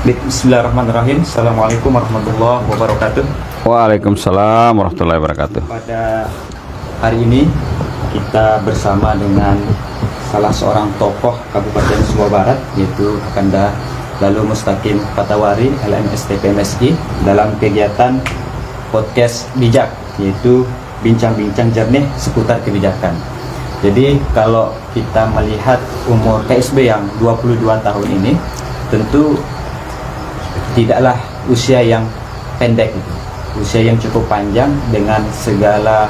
Bismillahirrahmanirrahim. Assalamualaikum warahmatullahi wabarakatuh. Waalaikumsalam warahmatullahi wabarakatuh. Pada hari ini kita bersama dengan salah seorang tokoh Kabupaten Sumbawa Barat, yaitu Kakanda Lalu Mustaqim Patawari LMSTP MSI, dalam kegiatan podcast bijak, yaitu bincang-bincang jernih seputar kebijakan. Jadi kalau kita melihat umur KSB yang 22 tahun ini, tentu tidaklah usia yang pendek, usia yang cukup panjang dengan segala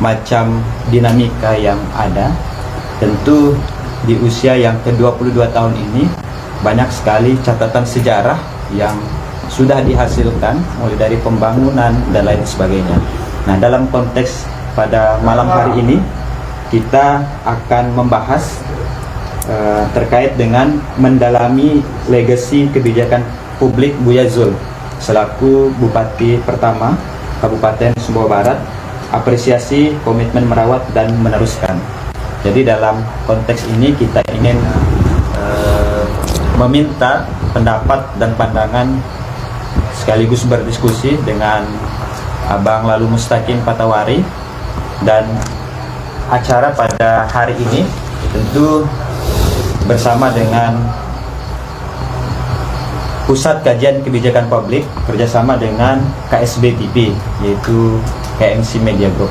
macam dinamika yang ada. Tentu di usia yang ke-22 tahun ini banyak sekali catatan sejarah yang sudah dihasilkan, mulai dari pembangunan dan lain sebagainya. Nah, dalam konteks pada malam hari ini kita akan membahas terkait dengan mendalami legasi kebijakan publik Buya Zul selaku Bupati pertama Kabupaten Sumbawa Barat, apresiasi komitmen merawat dan meneruskan. Jadi dalam konteks ini kita ingin meminta pendapat dan pandangan sekaligus berdiskusi dengan Abang Lalu Mustaqim Patawari. Dan acara pada hari ini tentu bersama dengan Pusat Kajian Kebijakan Publik kerjasama dengan KSB TV, yaitu KMC Media Group.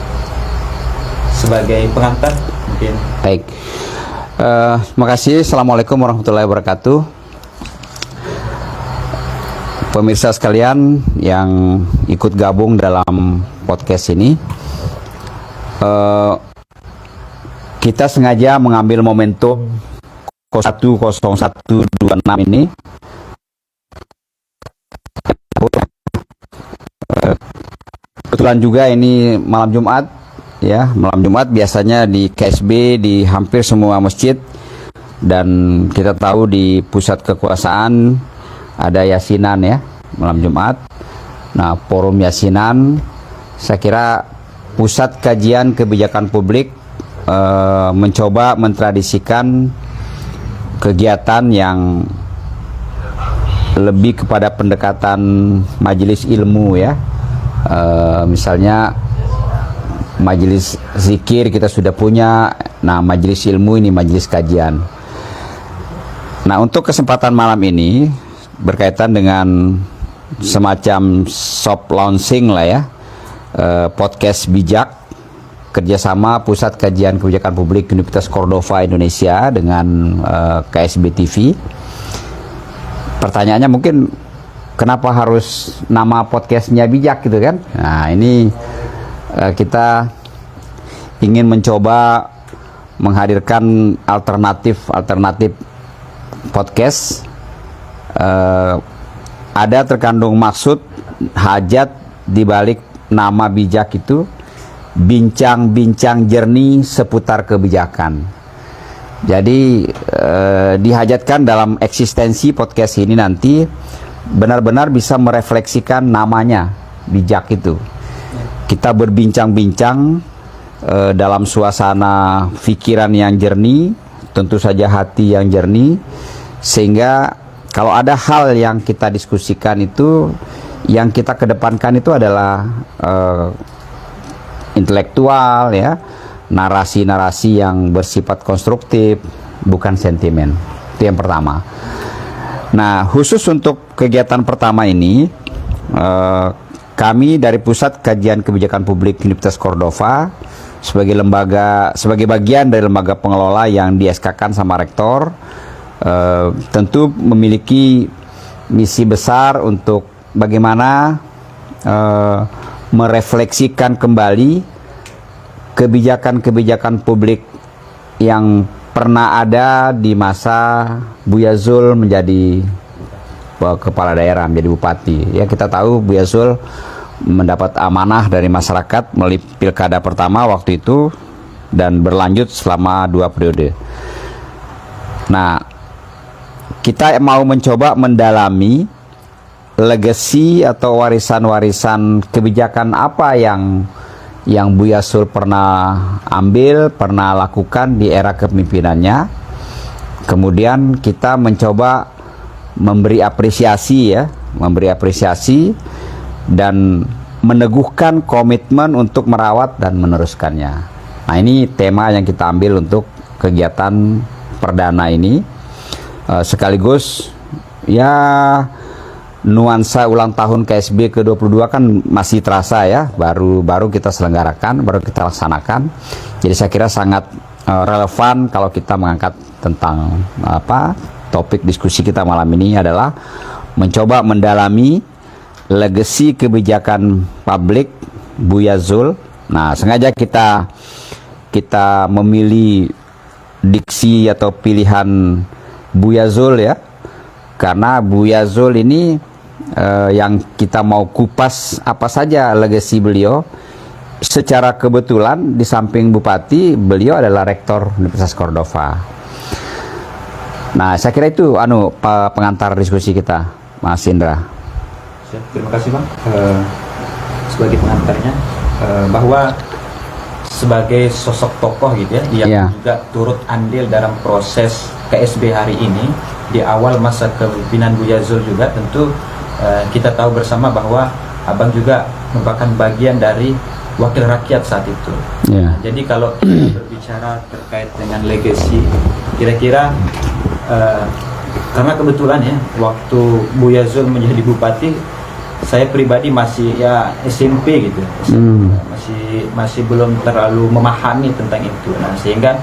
Sebagai pengantar mungkin. Baik, terima kasih. Assalamualaikum warahmatullahi wabarakatuh. Pemirsa sekalian yang ikut gabung dalam podcast ini, kita sengaja mengambil momentum 010126 ini. Kebetulan juga ini malam Jumat, ya, malam Jumat biasanya di KSB di hampir semua masjid, dan kita tahu di pusat kekuasaan ada yasinan, ya, malam Jumat. Nah, forum yasinan, saya kira Pusat Kajian Kebijakan Publik mencoba mentradisikan kegiatan yang lebih kepada pendekatan majelis ilmu, ya. Misalnya majelis zikir kita sudah punya. Nah, majelis ilmu ini majelis kajian. Nah, untuk kesempatan malam ini berkaitan dengan semacam soft launching lah, ya, podcast bijak kerjasama Pusat Kajian Kebijakan Publik Universitas Cordova Indonesia dengan KSB TV. Pertanyaannya mungkin, kenapa harus nama podcastnya bijak gitu kan? Nah, ini kita ingin mencoba menghadirkan alternatif podcast. Ada terkandung maksud hajat di balik nama bijak itu, bincang-bincang jernih seputar kebijakan. Jadi dihajatkan dalam eksistensi podcast ini nanti benar-benar bisa merefleksikan namanya bijak itu. Kita berbincang-bincang dalam suasana pikiran yang jernih, tentu saja hati yang jernih, sehingga kalau ada hal yang kita diskusikan itu, yang kita kedepankan itu adalah intelektual, ya, narasi-narasi yang bersifat konstruktif, bukan sentimen. Itu yang pertama. Nah, khusus untuk kegiatan pertama ini, kami dari Pusat Kajian Kebijakan Publik Universitas Cordova sebagai bagian dari lembaga pengelola yang di-SK-kan sama rektor, tentu memiliki misi besar untuk bagaimana merefleksikan kembali kebijakan-kebijakan publik yang pernah ada di masa Buya Zul menjadi kepala daerah, menjadi bupati. Ya, kita tahu Buya Zul mendapat amanah dari masyarakat melalui pilkada pertama waktu itu dan berlanjut selama 2 periode. Nah, kita mau mencoba mendalami legasi atau warisan-warisan kebijakan apa yang Buya Zul pernah ambil, pernah lakukan di era kepemimpinannya. Kemudian kita mencoba memberi apresiasi ya, memberi apresiasi dan meneguhkan komitmen untuk merawat dan meneruskannya. Nah, ini tema yang kita ambil untuk kegiatan perdana ini, sekaligus ya nuansa ulang tahun KSB ke-22 kan masih terasa ya, baru kita selenggarakan, baru kita laksanakan. Jadi saya kira sangat relevan kalau kita mengangkat tentang topik diskusi kita malam ini adalah mencoba mendalami legasi kebijakan publik Buya Zul. Nah, sengaja kita memilih diksi atau pilihan Buya Zul ya, karena Buya Zul ini yang kita mau kupas apa saja legasi beliau. Secara kebetulan di samping bupati, beliau adalah rektor Universitas Cordova. Nah, saya kira itu pengantar diskusi kita, Mas Indra. Terima kasih Bang. Sebagai pengantarnya, bahwa sebagai sosok tokoh gitu ya, yang juga turut andil dalam proses KSB hari ini, di awal masa kepemimpinan Buya Zul juga tentu kita tahu bersama bahwa Abang juga merupakan bagian dari wakil rakyat saat itu. Jadi kalau kita berbicara terkait dengan legacy, kira-kira karena kebetulan ya waktu Buya Zul menjadi bupati, saya pribadi masih ya SMP gitu, masih belum terlalu memahami tentang itu. Nah, sehingga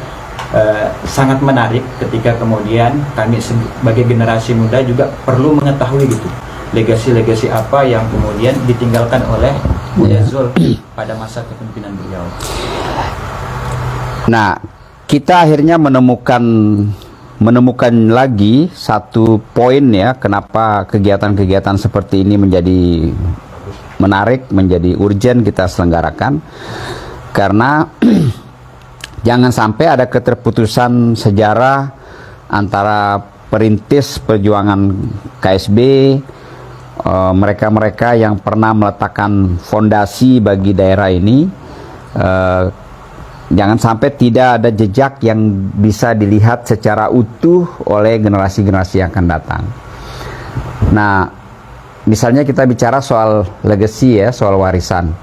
sangat menarik ketika kemudian kami sebagai generasi muda juga perlu mengetahui gitu legasi-legasi apa yang kemudian ditinggalkan oleh Buya Zul pada masa kepemimpinan beliau. Nah, kita akhirnya menemukan lagi satu poin ya, kenapa kegiatan-kegiatan seperti ini menjadi menarik, menjadi urgent kita selenggarakan. Karena jangan sampai ada keterputusan sejarah antara perintis perjuangan KSB, mereka-mereka yang pernah meletakkan fondasi bagi daerah ini. Jangan sampai tidak ada jejak yang bisa dilihat secara utuh oleh generasi-generasi yang akan datang. Nah, misalnya kita bicara soal legacy ya, soal warisan.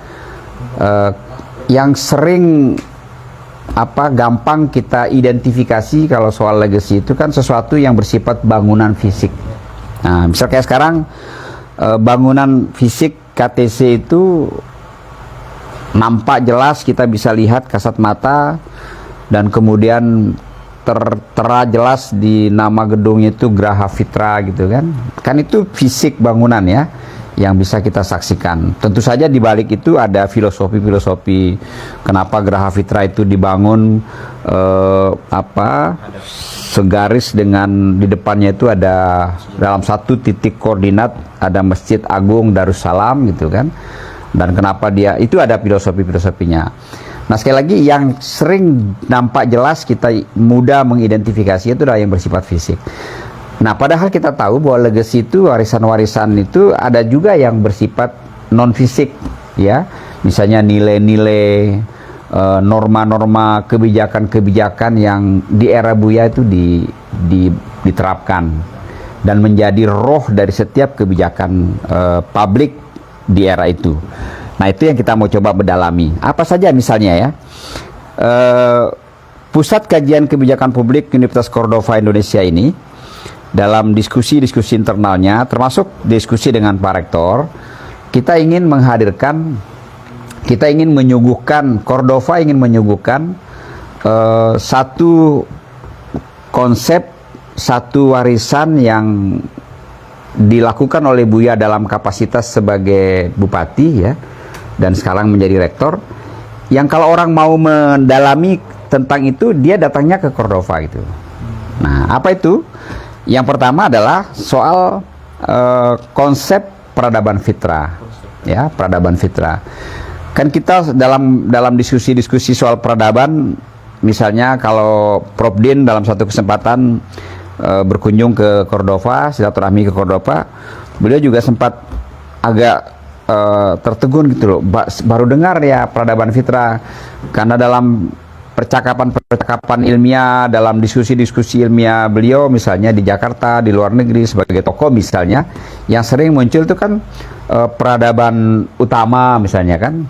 Yang sering gampang kita identifikasi kalau soal legacy itu kan sesuatu yang bersifat bangunan fisik. Nah, misal kayak sekarang bangunan fisik KTC itu nampak jelas, kita bisa lihat kasat mata, dan kemudian tertera jelas di nama gedungnya itu Graha Fitra gitu kan. Kan itu fisik bangunan ya yang bisa kita saksikan. Tentu saja di balik itu ada filosofi kenapa Graha Fitra itu dibangun segaris dengan di depannya itu ada dalam satu titik koordinat ada Masjid Agung Darussalam gitu kan. Dan kenapa dia itu ada filosofinya. Nah, sekali lagi yang sering nampak jelas kita mudah mengidentifikasi itu adalah yang bersifat fisik. Nah, padahal kita tahu bahwa legacy itu, warisan-warisan itu ada juga yang bersifat non fisik ya. Misalnya nilai-nilai, norma-norma, kebijakan-kebijakan yang di era Buya itu diterapkan dan menjadi roh dari setiap kebijakan publik di era itu. Nah, itu yang kita mau coba berdalami. Apa saja misalnya ya, Pusat Kajian Kebijakan Publik Universitas Cordova Indonesia ini dalam diskusi-diskusi internalnya, termasuk diskusi dengan Pak Rektor, kita ingin menyuguhkan, Cordova ingin menyuguhkan satu konsep, satu warisan yang dilakukan oleh Buya dalam kapasitas sebagai bupati ya, dan sekarang menjadi rektor, yang kalau orang mau mendalami tentang itu dia datangnya ke Cordova gitu. Nah, apa itu? Yang pertama adalah soal konsep peradaban fitrah ya, peradaban fitrah. Kan kita dalam diskusi-diskusi soal peradaban, misalnya kalau Prof Din dalam satu kesempatan berkunjung ke Cordova, silaturahmi ke Cordova, beliau juga sempat agak tertegun gitu loh, baru dengar ya peradaban fitrah, karena dalam percakapan-percakapan ilmiah, dalam diskusi-diskusi ilmiah beliau misalnya di Jakarta, di luar negeri sebagai tokoh misalnya, yang sering muncul itu kan peradaban utama misalnya kan.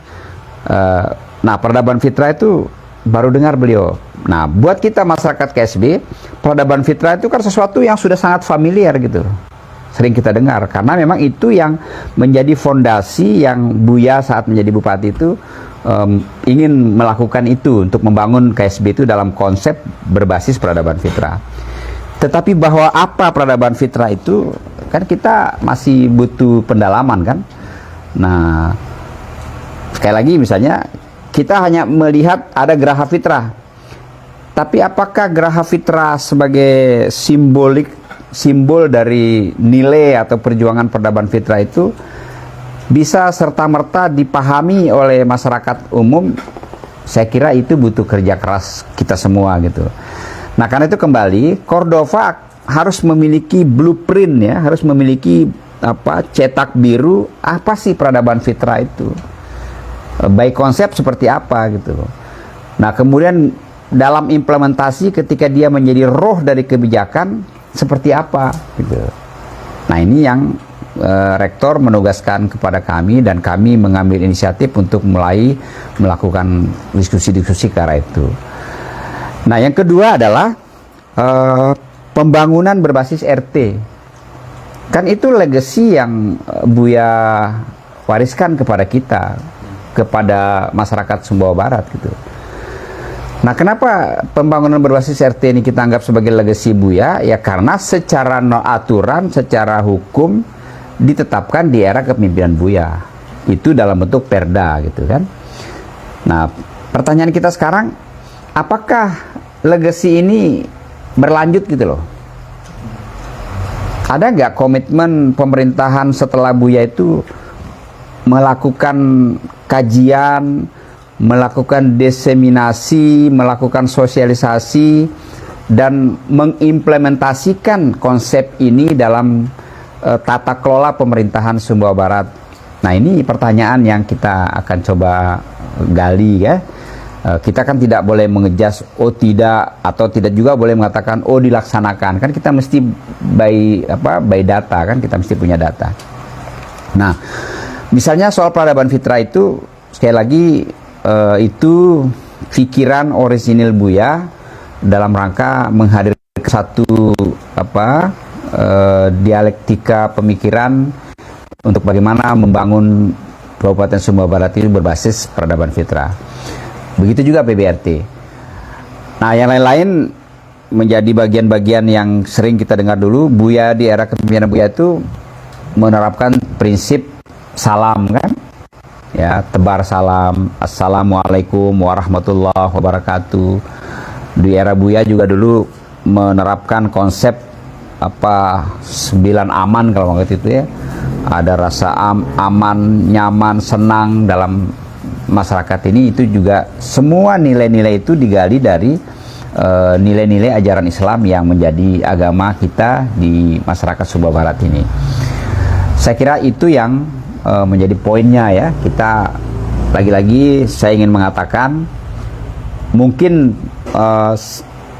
Nah, peradaban fitrah itu baru dengar beliau. Nah, buat kita masyarakat KSB, peradaban fitrah itu kan sesuatu yang sudah sangat familiar gitu. Sering kita dengar, karena memang itu yang menjadi fondasi yang Buya saat menjadi bupati itu ingin melakukan itu untuk membangun KSB itu dalam konsep berbasis peradaban fitrah. Tetapi bahwa apa peradaban fitrah itu kan kita masih butuh pendalaman kan. Nah, sekali lagi misalnya kita hanya melihat ada geraha fitrah, tapi apakah geraha fitrah sebagai simbol dari nilai atau perjuangan peradaban fitrah itu bisa serta-merta dipahami oleh masyarakat umum? Saya kira itu butuh kerja keras kita semua gitu. Nah, karena itu kembali Cordova harus memiliki blueprint ya, harus memiliki cetak biru apa sih peradaban fitrah itu, baik konsep seperti apa gitu. Nah, kemudian dalam implementasi ketika dia menjadi roh dari kebijakan seperti apa gitu. Nah, ini yang rektor menugaskan kepada kami, dan kami mengambil inisiatif untuk mulai melakukan diskusi-diskusi ke arah itu. Nah, yang kedua adalah pembangunan berbasis RT. Kan itu legacy yang Buya wariskan kepada kita, kepada masyarakat Sumbawa Barat gitu. Nah, kenapa pembangunan berbasis RT ini kita anggap sebagai legacy Buya? Ya karena secara aturan, secara hukum ditetapkan di era kepemimpinan Buya. Itu dalam bentuk perda gitu kan. Nah, pertanyaan kita sekarang, apakah legacy ini berlanjut gitu loh? Ada nggak komitmen pemerintahan setelah Buya itu melakukan kajian, melakukan diseminasi, melakukan sosialisasi, dan mengimplementasikan konsep ini dalam tata kelola pemerintahan Sumbawa Barat? Nah, ini pertanyaan yang kita akan coba gali ya. Kita kan tidak boleh mengejas oh tidak, atau tidak juga boleh mengatakan oh dilaksanakan. Kan kita mesti by data kan, kita mesti punya data. Nah, misalnya soal peradaban fitrah itu sekali lagi itu pikiran orisinil Buya dalam rangka menghadirkan satu dialektika pemikiran untuk bagaimana membangun Kabupaten Sumbawa Barat itu berbasis peradaban fitrah. Begitu juga PBRT. Nah, yang lain-lain menjadi bagian-bagian yang sering kita dengar dulu. Buya di era kepemimpinan Buya itu menerapkan prinsip salam kan, ya, tebar salam, assalamualaikum warahmatullahi wabarakatuh. Di era Buya juga dulu menerapkan konsep 9 aman kalau waktu itu ya. Ada rasa aman, nyaman, senang dalam masyarakat ini. Itu juga semua nilai-nilai itu digali dari nilai-nilai ajaran Islam yang menjadi agama kita di masyarakat Sumbawa Barat ini. Saya kira itu yang menjadi poinnya ya. Kita lagi-lagi saya ingin mengatakan mungkin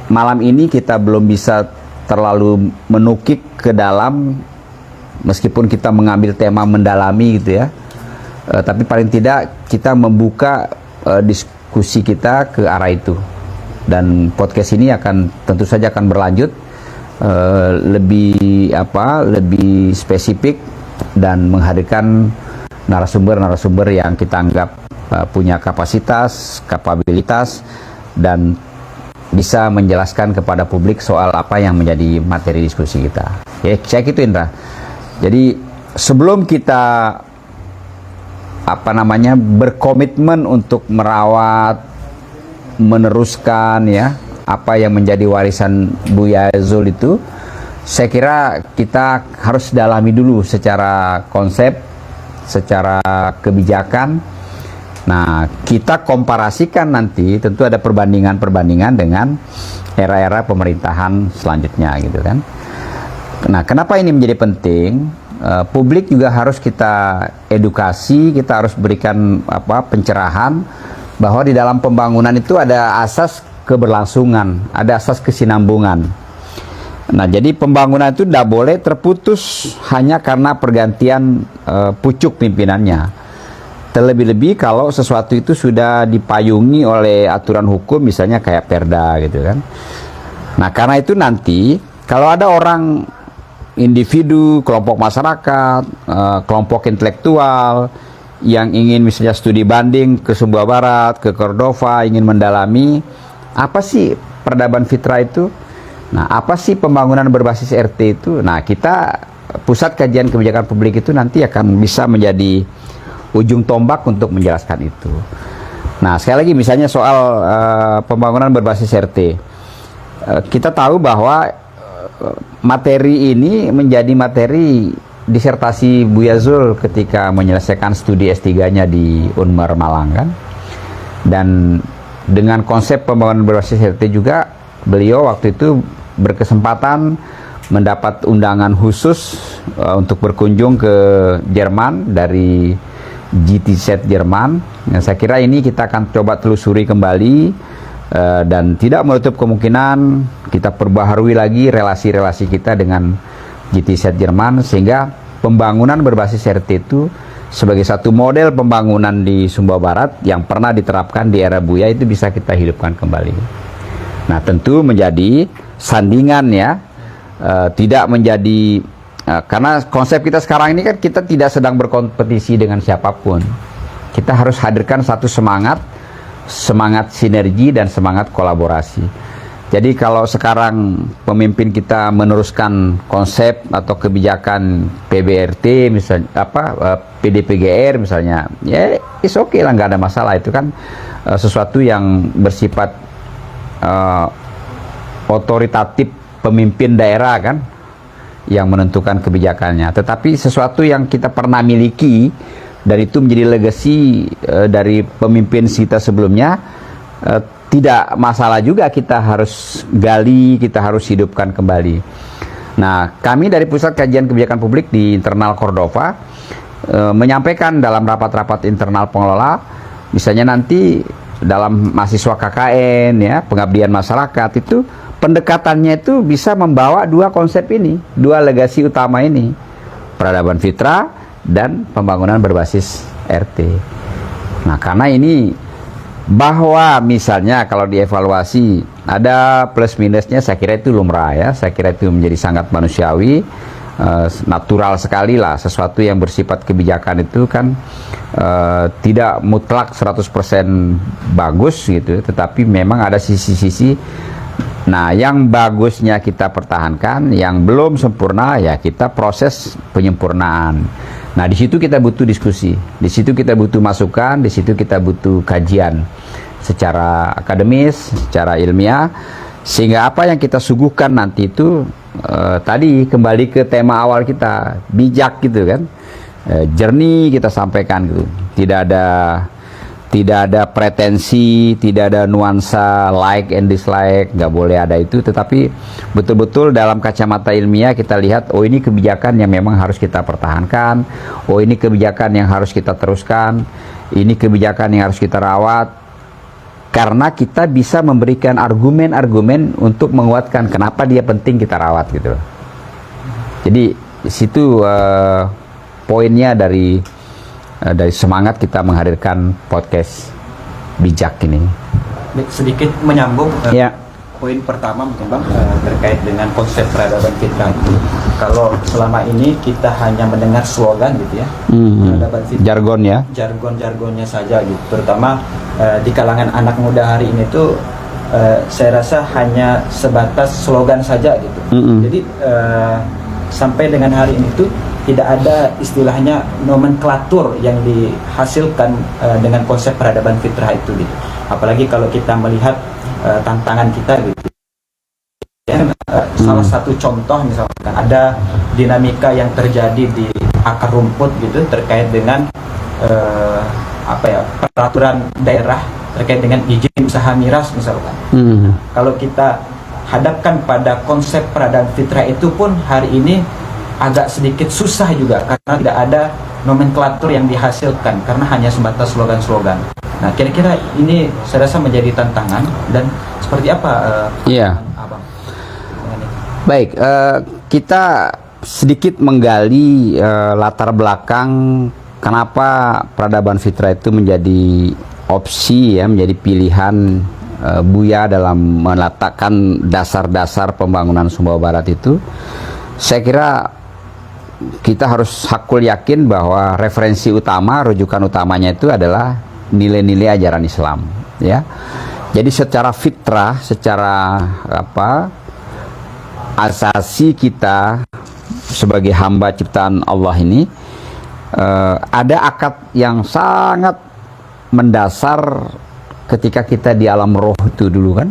malam ini kita belum bisa terlalu menukik ke dalam, meskipun kita mengambil tema mendalami gitu ya, tapi paling tidak kita membuka diskusi kita ke arah itu. Dan podcast ini akan tentu saja akan berlanjut lebih spesifik dan menghadirkan narasumber-narasumber yang kita anggap punya kapasitas, kapabilitas, dan bisa menjelaskan kepada publik soal apa yang menjadi materi diskusi kita. Ya, saya gitu Indra. Jadi sebelum kita berkomitmen untuk merawat, meneruskan ya apa yang menjadi warisan Buya Zul itu, saya kira kita harus dalami dulu secara konsep, secara kebijakan. Nah, kita komparasikan nanti, tentu ada perbandingan-perbandingan dengan era-era pemerintahan selanjutnya gitu kan. Nah, kenapa ini menjadi penting? Publik juga harus kita edukasi, kita harus berikan pencerahan bahwa di dalam pembangunan itu ada asas keberlangsungan, ada asas kesinambungan. Nah, jadi pembangunan itu tidak boleh terputus hanya karena pergantian pucuk pimpinannya. Terlebih-lebih kalau sesuatu itu sudah dipayungi oleh aturan hukum, misalnya kayak perda gitu kan. Nah, karena itu nanti kalau ada orang, individu, kelompok masyarakat, kelompok intelektual yang ingin misalnya studi banding ke Sumbawa Barat, ke Cordova, ingin mendalami apa sih peradaban fitrah itu, nah apa sih pembangunan berbasis RT itu, nah kita Pusat Kajian Kebijakan Publik itu nanti akan bisa menjadi ujung tombak untuk menjelaskan itu. Nah, sekali lagi misalnya soal pembangunan berbasis RT, kita tahu bahwa materi ini menjadi materi disertasi Buya Zul ketika menyelesaikan studi S3-nya di Unmar Malang kan. Dan dengan konsep pembangunan berbasis RT juga beliau waktu itu berkesempatan mendapat undangan khusus untuk berkunjung ke Jerman dari GTZ Jerman. Nah, saya kira ini kita akan coba telusuri kembali dan tidak menutup kemungkinan kita perbaharui lagi relasi-relasi kita dengan GTZ Jerman, sehingga pembangunan berbasis RT itu sebagai satu model pembangunan di Sumbawa Barat yang pernah diterapkan di era Buya itu bisa kita hidupkan kembali. Nah, tentu menjadi sandingan ya, tidak menjadi karena konsep kita sekarang ini kan kita tidak sedang berkompetisi dengan siapapun. Kita harus hadirkan satu semangat sinergi dan semangat kolaborasi. Jadi kalau sekarang pemimpin kita meneruskan konsep atau kebijakan PBRT misalnya PDPGR misalnya, ya is okay lah, nggak ada masalah. Itu kan sesuatu yang bersifat otoritatif pemimpin daerah kan yang menentukan kebijakannya. Tetapi sesuatu yang kita pernah miliki dan itu menjadi legacy dari pemimpin kita sebelumnya, tidak masalah juga kita harus gali, kita harus hidupkan kembali. Nah, kami dari Pusat Kajian Kebijakan Publik di internal Cordova menyampaikan dalam rapat-rapat internal pengelola, misalnya nanti dalam mahasiswa KKN ya, pengabdian masyarakat itu pendekatannya itu bisa membawa dua konsep ini, dua legasi utama ini, peradaban fitrah dan pembangunan berbasis RT. Nah, karena ini bahwa misalnya kalau dievaluasi ada plus minusnya, saya kira itu lumrah ya, saya kira itu menjadi sangat manusiawi, natural sekali lah. Sesuatu yang bersifat kebijakan itu kan tidak mutlak 100% bagus gitu, tetapi memang ada sisi-sisi. Nah, yang bagusnya kita pertahankan, yang belum sempurna ya kita proses penyempurnaan. Nah, di situ kita butuh diskusi, di situ kita butuh masukan, di situ kita butuh kajian secara akademis, secara ilmiah, sehingga apa yang kita suguhkan nanti itu tadi kembali ke tema awal kita, bijak gitu kan, jernih kita sampaikan gitu, tidak ada pretensi, tidak ada nuansa like and dislike, nggak boleh ada itu, tetapi betul-betul dalam kacamata ilmiah kita lihat, oh ini kebijakan yang memang harus kita pertahankan, oh ini kebijakan yang harus kita teruskan, ini kebijakan yang harus kita rawat, karena kita bisa memberikan argumen-argumen untuk menguatkan kenapa dia penting kita rawat gitu. Jadi situ poinnya dari semangat kita menghadirkan podcast bijak ini. Sedikit menyambung Ya. poin pertama mungkin Bang, terkait dengan konsep peradaban fitrah itu. Kalau selama ini kita hanya mendengar slogan gitu ya, peradaban fitrah, Jargon ya, jargon-jargonnya saja gitu, terutama di kalangan anak muda hari ini tuh saya rasa hanya sebatas slogan saja gitu. Jadi sampai dengan hari ini tuh tidak ada istilahnya nomenklatur yang dihasilkan dengan konsep peradaban fitrah itu gitu. Apalagi kalau kita melihat tantangan kita gitu. Salah satu contoh misalkan ada dinamika yang terjadi di akar rumput gitu terkait dengan peraturan daerah terkait dengan izin usaha miras misalkan. Kalau kita hadapkan pada konsep peradaban fitrah itu pun hari ini agak sedikit susah juga karena tidak ada nomenklatur yang dihasilkan karena hanya sebatas slogan-slogan. Nah, kira-kira ini saya rasa menjadi tantangan, dan seperti apa Iya. pandangan Abang mengenai ini? Baik, kita sedikit menggali latar belakang kenapa peradaban fitrah itu menjadi opsi ya, menjadi pilihan Buya dalam meletakkan dasar-dasar pembangunan Sumbawa Barat itu. Saya kira kita harus hakul yakin bahwa referensi utama, rujukan utamanya itu adalah nilai-nilai ajaran Islam, ya. Jadi secara fitrah, secara asasi kita sebagai hamba ciptaan Allah ini, ada akad yang sangat mendasar ketika kita di alam roh itu dulu kan.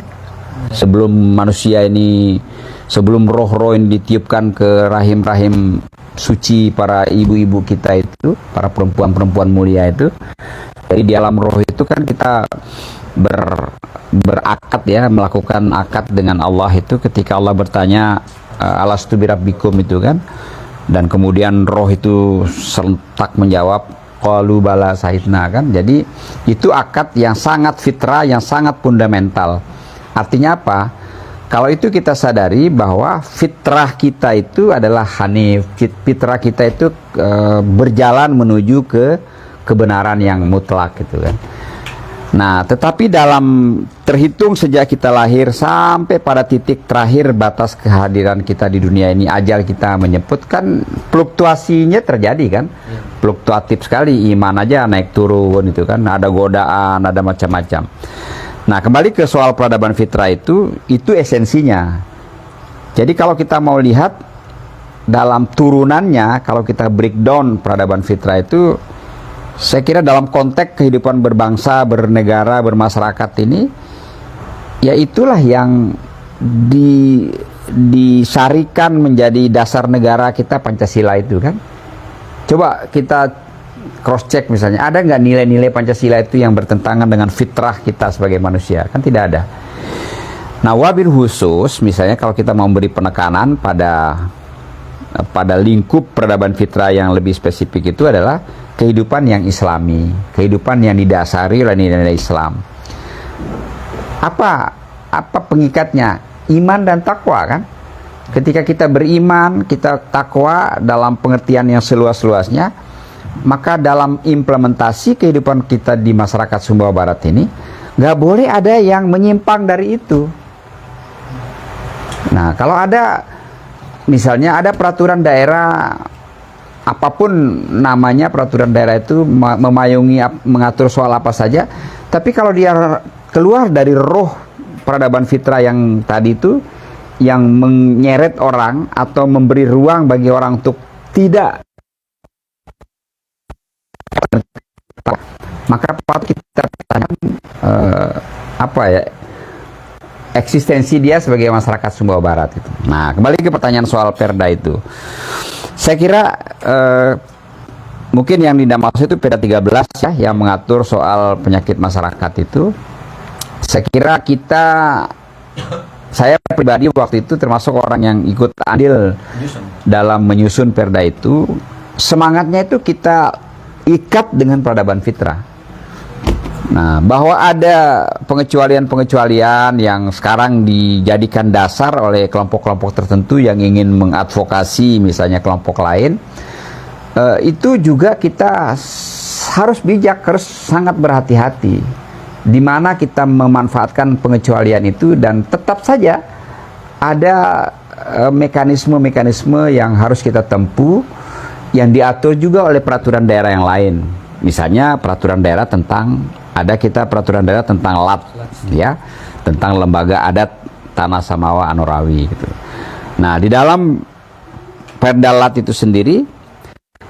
Sebelum manusia ini, sebelum roh-roh ini ditiupkan ke rahim-rahim suci para ibu-ibu kita itu, para perempuan-perempuan mulia itu. Jadi di alam roh itu kan kita berakad ya, melakukan akad dengan Allah itu ketika Allah bertanya alastu birabbikum itu kan. Dan kemudian roh itu serentak menjawab qalu bala sahidna kan. Jadi itu akad yang sangat fitrah, yang sangat fundamental. Artinya apa? Kalau itu kita sadari bahwa fitrah kita itu adalah hanif, fitrah kita itu berjalan menuju ke kebenaran yang mutlak gitu kan. Nah, tetapi dalam terhitung sejak kita lahir sampai pada titik terakhir batas kehadiran kita di dunia ini, ajal kita menyebutkan fluktuasinya terjadi kan. Fluktuatif sekali, iman aja naik turun itu kan, ada godaan, ada macam-macam. Nah, kembali ke soal peradaban fitrah itu esensinya. Jadi kalau kita mau lihat dalam turunannya, kalau kita breakdown peradaban fitrah itu, saya kira dalam konteks kehidupan berbangsa, bernegara, bermasyarakat ini, ya itulah yang disarikan menjadi dasar negara kita, Pancasila itu kan. Coba kita cross check misalnya, ada nggak nilai-nilai Pancasila itu yang bertentangan dengan fitrah kita sebagai manusia? Kan tidak ada. Nah, wabil khusus misalnya kalau kita mau memberi penekanan pada lingkup peradaban fitrah yang lebih spesifik itu adalah kehidupan yang islami, kehidupan yang didasari oleh nilai-nilai Islam. Apa pengikatnya? Iman dan takwa kan? Ketika kita beriman, kita takwa dalam pengertian yang seluas-luasnya, maka dalam implementasi kehidupan kita di masyarakat Sumbawa Barat ini nggak boleh ada yang menyimpang dari itu. Nah, kalau ada misalnya ada peraturan daerah, apapun namanya peraturan daerah itu memayungi mengatur soal apa saja, tapi kalau dia keluar dari roh peradaban fitrah yang tadi itu, yang menyeret orang atau memberi ruang bagi orang untuk tidak, maka patut kita tanya eksistensi dia sebagai masyarakat Sumbawa Barat itu. Nah, kembali ke pertanyaan soal Perda itu, saya kira mungkin yang tidak maksud itu Perda 13 ya, yang mengatur soal penyakit masyarakat itu. Saya kira saya pribadi waktu itu termasuk orang yang ikut andil dalam menyusun Perda itu. Semangatnya itu kita ikat dengan peradaban fitrah. Nah, bahwa ada pengecualian-pengecualian yang sekarang dijadikan dasar oleh kelompok-kelompok tertentu yang ingin mengadvokasi misalnya kelompok lain, itu juga kita harus bijak, harus sangat berhati-hati di mana kita memanfaatkan pengecualian itu, dan tetap saja ada mekanisme-mekanisme yang harus kita tempuh yang diatur juga oleh peraturan daerah yang lain. Misalnya peraturan daerah tentang peraturan daerah tentang LAT ya, tentang lembaga adat Tanah Samawa Anorawi gitu. Nah, di dalam Perda LAT itu sendiri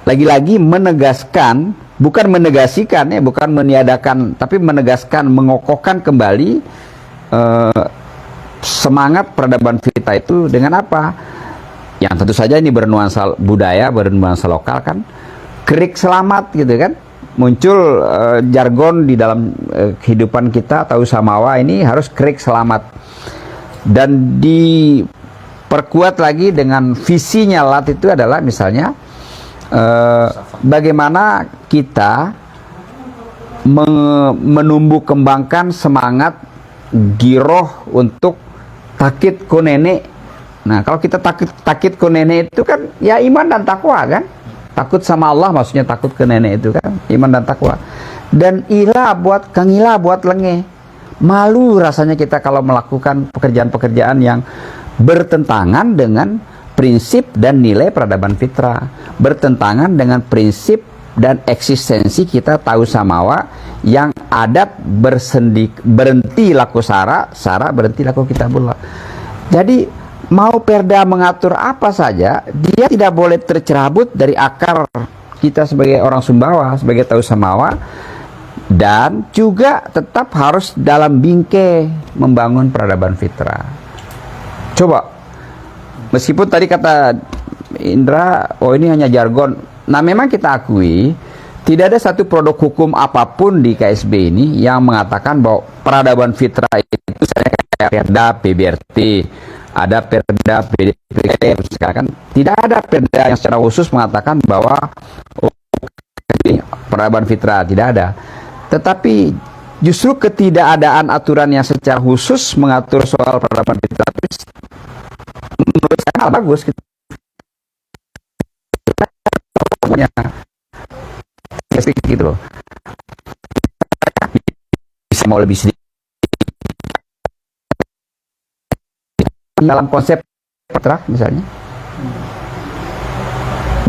lagi-lagi menegaskan, bukan menegasikan ya, bukan meniadakan, tapi menegaskan, mengokohkan kembali semangat peradaban fitrah itu dengan apa? Yang tentu saja ini bernuansa budaya, bernuansa lokal kan. Kerik selamat gitu kan. Muncul jargon di dalam kehidupan kita, tahu Samawa ini harus kerik selamat. Dan diperkuat lagi dengan visinya LAT itu adalah misalnya bagaimana kita menumbuh kembangkan semangat giroh untuk takit ku nenek. Nah, kalau kita takit ku nenek itu kan ya iman dan takwa kan. Takut sama Allah maksudnya takut ke nenek itu kan, iman dan takwa. Dan ilah buat kangilah buat lenge. Malu rasanya kita kalau melakukan pekerjaan-pekerjaan yang bertentangan dengan prinsip dan nilai peradaban fitrah, bertentangan dengan prinsip dan eksistensi kita tahu samawa yang adat berhenti laku sara berhenti laku kitabullah. Jadi mau perda mengatur apa saja, dia tidak boleh tercerabut dari akar kita sebagai orang Sumbawa, sebagai tahu samawa, dan juga tetap harus dalam bingkai membangun peradaban fitrah. Coba, meskipun tadi kata Indra, oh ini hanya jargon. Nah, memang kita akui tidak ada satu produk hukum apapun di KSB ini yang mengatakan bahwa peradaban fitrah itu misalnya kayak perda PBRT, ada perda PDP, sekarang kan tidak ada perda yang secara khusus mengatakan bahwa peradaban fitrah, tidak ada. Tetapi justru ketidakadaan aturan yang secara khusus mengatur soal peradaban fitrah itu menurut saya bagus. Pokoknya gitu loh. Bisa mau lebih sedikit dalam konsep fitrah misalnya.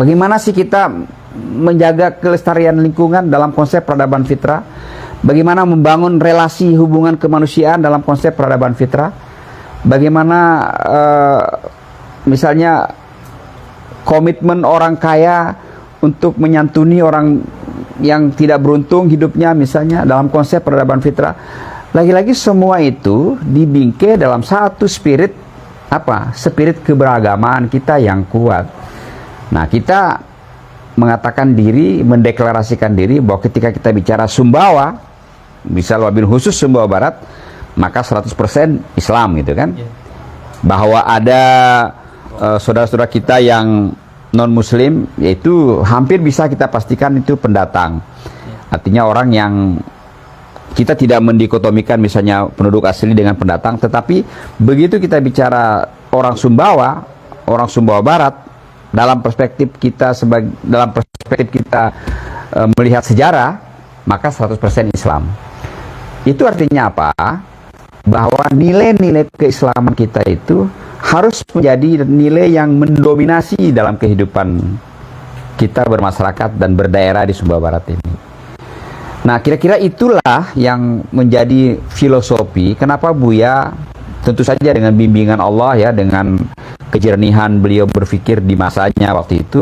Bagaimana sih kita menjaga kelestarian lingkungan dalam konsep peradaban fitrah? Bagaimana membangun relasi hubungan kemanusiaan dalam konsep peradaban fitrah? Bagaimana misalnya komitmen orang kaya untuk menyantuni orang yang tidak beruntung hidupnya misalnya dalam konsep peradaban fitrah. Lagi-lagi semua itu dibingkai dalam satu spirit apa? Spirit keberagaman kita yang kuat. Nah, kita mengatakan diri, mendeklarasikan diri bahwa ketika kita bicara Sumbawa, misal wabil khusus Sumbawa Barat, maka 100% Islam gitu kan. Bahwa ada saudara-saudara kita yang non-muslim, yaitu hampir bisa kita pastikan itu pendatang. Artinya orang yang kita tidak mendikotomikan misalnya penduduk asli dengan pendatang, tetapi begitu kita bicara orang Sumbawa Barat, dalam perspektif kita melihat sejarah, maka 100% Islam. Itu artinya apa? Bahwa nilai-nilai keislaman kita itu harus menjadi nilai yang mendominasi dalam kehidupan kita bermasyarakat dan berdaerah di Sumbawa Barat ini. Nah, kira-kira itulah yang menjadi filosofi kenapa Buya, tentu saja dengan bimbingan Allah ya, dengan kejernihan beliau berpikir di masanya waktu itu,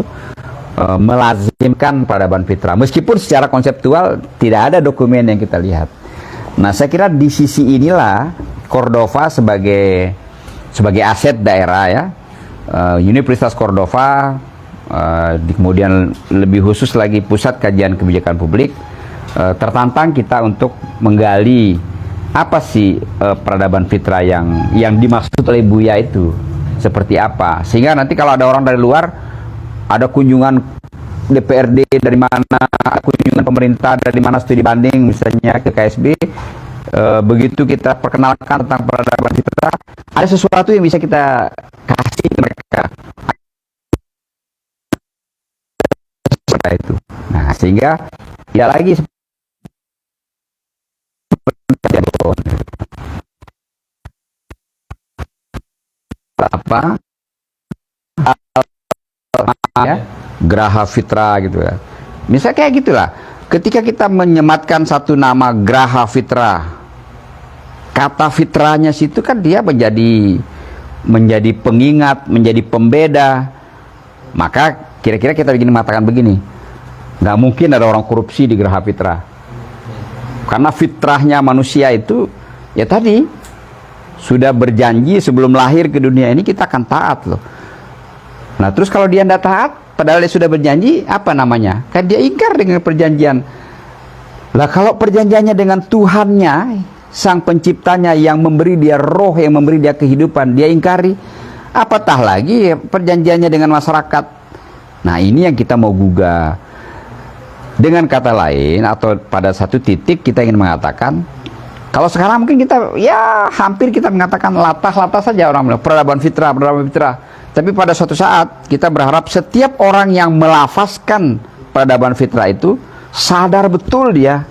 melazimkan peradaban fitrah. Meskipun secara konseptual tidak ada dokumen yang kita lihat. Nah, saya kira di sisi inilah Cordova sebagai aset daerah ya, Universitas Cordova, kemudian lebih khusus lagi Pusat Kajian Kebijakan Publik, tertantang kita untuk menggali apa sih peradaban fitrah yang dimaksud oleh Buya itu seperti apa, sehingga nanti kalau ada orang dari luar, ada kunjungan DPRD dari mana, kunjungan pemerintah dari mana studi banding misalnya ke KSB, begitu kita perkenalkan tentang peradaban fitrah, ada sesuatu yang bisa kita kasih ke mereka seperti itu. Nah, sehingga tidak lagi apa ya, Graha Fitra gitu ya. Misalnya kayak gitulah. Ketika kita menyematkan satu nama Graha Fitra, kata fitrahnya situ kan dia menjadi pengingat, menjadi pembeda. Maka kira-kira kita begini mengatakan begini, nggak mungkin ada orang korupsi di Graha Fitra, karena fitrahnya manusia itu ya tadi sudah berjanji sebelum lahir ke dunia ini kita akan taat loh. Nah, terus kalau dia tidak taat padahal dia sudah berjanji, apa namanya? Kan dia ingkar dengan perjanjian. Lah kalau perjanjiannya dengan Tuhannya, Sang Penciptanya yang memberi dia roh, yang memberi dia kehidupan, dia ingkari, apatah lagi perjanjiannya dengan masyarakat. Nah, ini yang kita mau gugah. Dengan kata lain, atau pada satu titik kita ingin mengatakan, kalau sekarang mungkin kita, ya hampir kita mengatakan latah-latah saja orang bilang, peradaban fitrah, peradaban fitrah. Tapi pada suatu saat, kita berharap setiap orang yang melafazkan peradaban fitrah itu, sadar betul dia,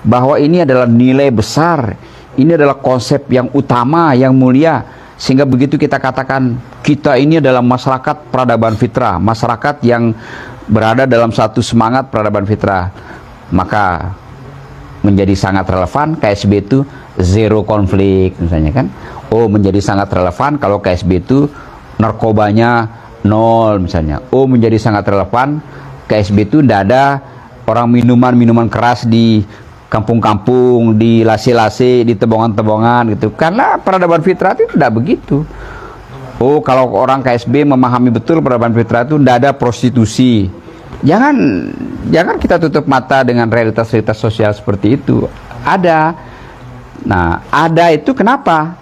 bahwa ini adalah nilai besar, ini adalah konsep yang utama, yang mulia, sehingga begitu kita katakan kita ini adalah masyarakat peradaban fitrah, masyarakat yang berada dalam satu semangat peradaban fitrah, maka menjadi sangat relevan KSB itu zero konflik misalnya kan. Oh, menjadi sangat relevan kalau KSB itu narkobanya nol misalnya. Oh, menjadi sangat relevan KSB itu tidak ada orang minuman keras di kampung-kampung, di lase-lase, di tebongan-tebongan gitu. Karena peradaban fitrah itu tidak begitu. Oh, kalau orang KSB memahami betul peradaban fitrah itu tidak ada prostitusi. Jangan kita tutup mata dengan realitas-realitas sosial seperti itu. Ada. Nah, ada itu kenapa?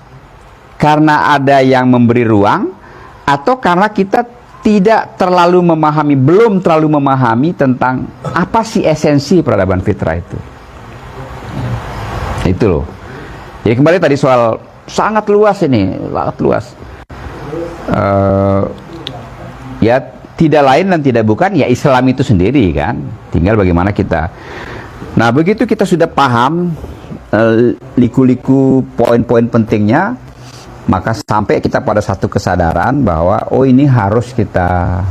Karena ada yang memberi ruang, atau karena kita tidak terlalu memahami, belum terlalu memahami tentang apa sih esensi peradaban fitrah itu. Itu loh. Jadi kembali tadi soal sangat luas ini, sangat luas. Ya tidak lain dan tidak bukan ya Islam itu sendiri kan. Tinggal bagaimana kita. Nah, begitu kita sudah paham liku-liku poin-poin pentingnya, maka sampai kita pada satu kesadaran bahwa oh ini harus kita